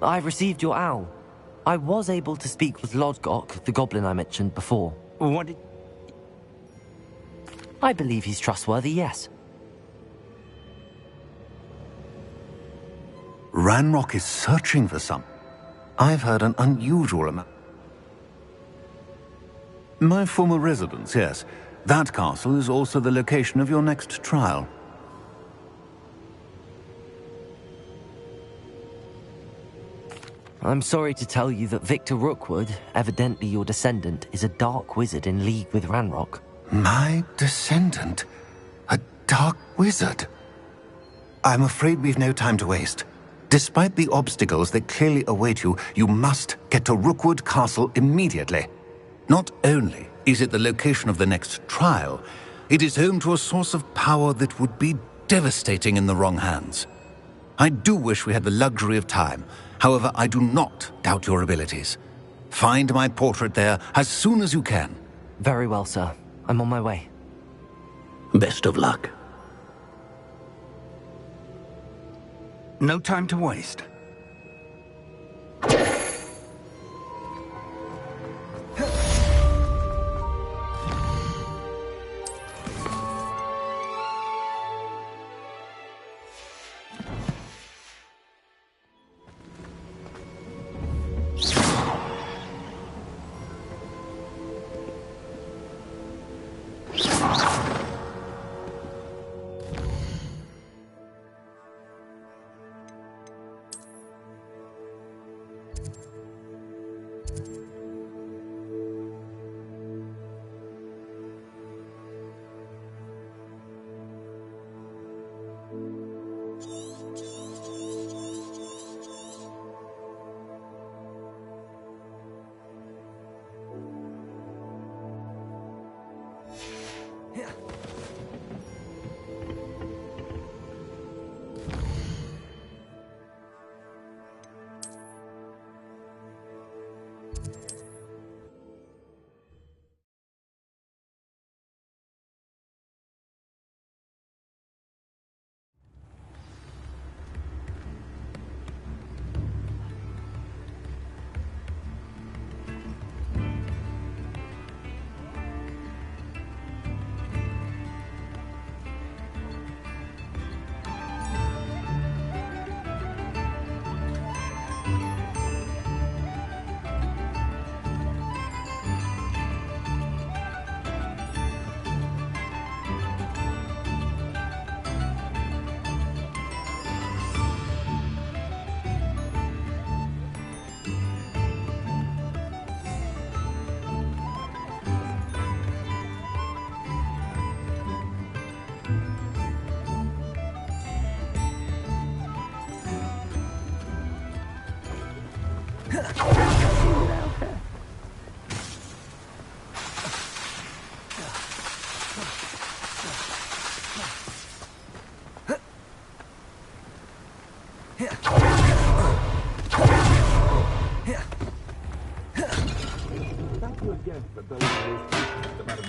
I've received your owl. I was able to speak with Lodgok, the goblin I mentioned before. What did... I believe he's trustworthy, yes. Ranrock is searching for some. I've heard an unusual amount. My former residence, yes. That castle is also the location of your next trial. I'm sorry to tell you that Victor Rookwood, evidently your descendant, is a dark wizard in league with Ranrock. My descendant? A dark wizard? I'm afraid we've no time to waste. Despite the obstacles that clearly await you, you must get to Rookwood Castle immediately. Not only is it the location of the next trial, it is home to a source of power that would be devastating in the wrong hands. I do wish we had the luxury of time. However, I do not doubt your abilities. Find my portrait there as soon as you can. Very well, sir. I'm on my way. Best of luck. No time to waste.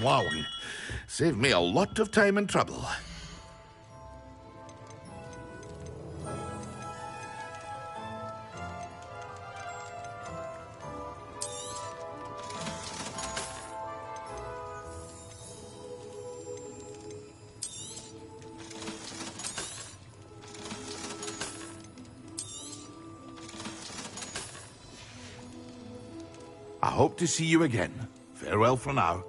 Wow, saved me a lot of time and trouble. I hope to see you again. Farewell for now.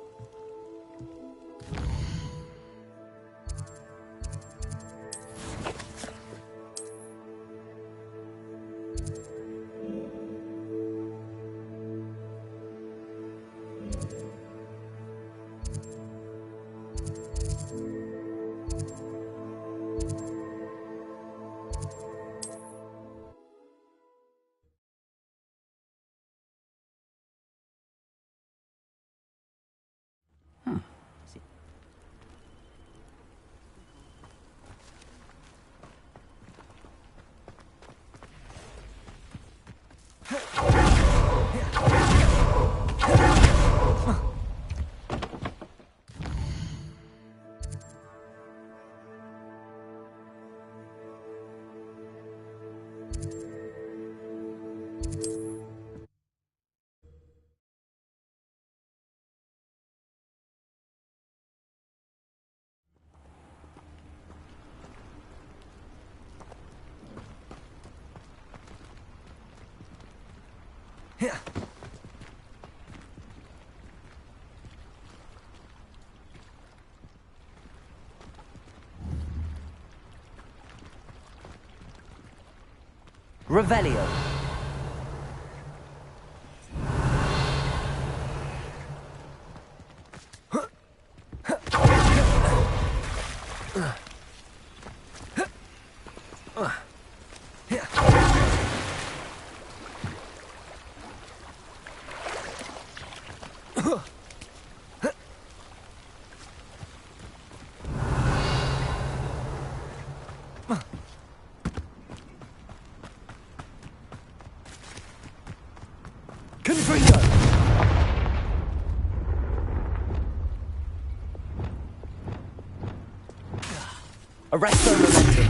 Revelio. Huh. Confringo! Arresto momentum.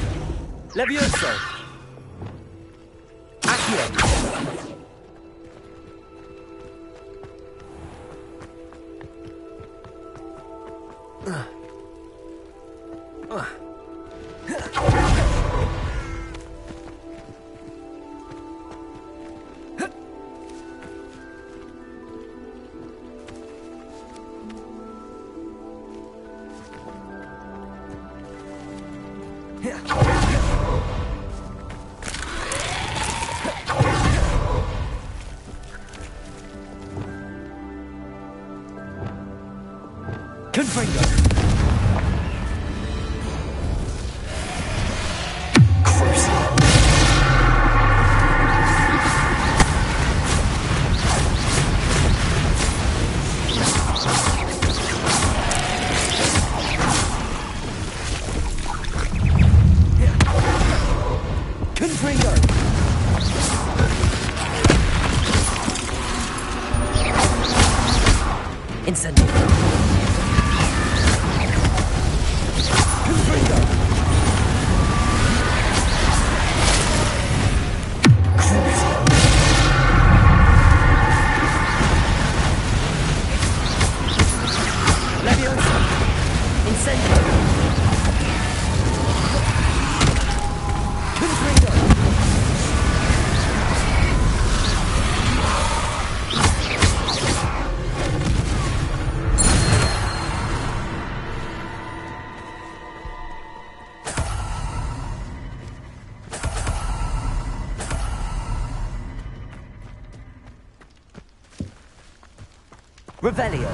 Levioso. Accio. Confringo. Confringo. Incendio. Confringo. Leviosa. Incendio. Confringo. Revelio.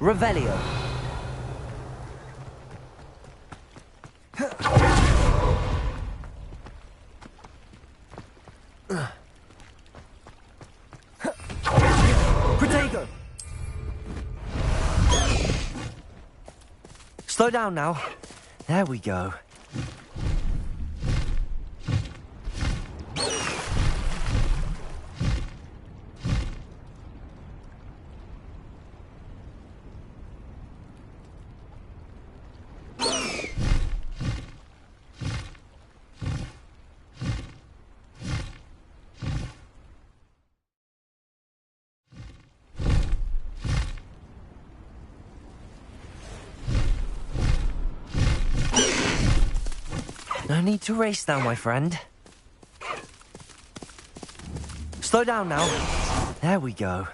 Revelio. Protego. Slow down now. There we go. No need to race now, my friend. Slow down now. There we go.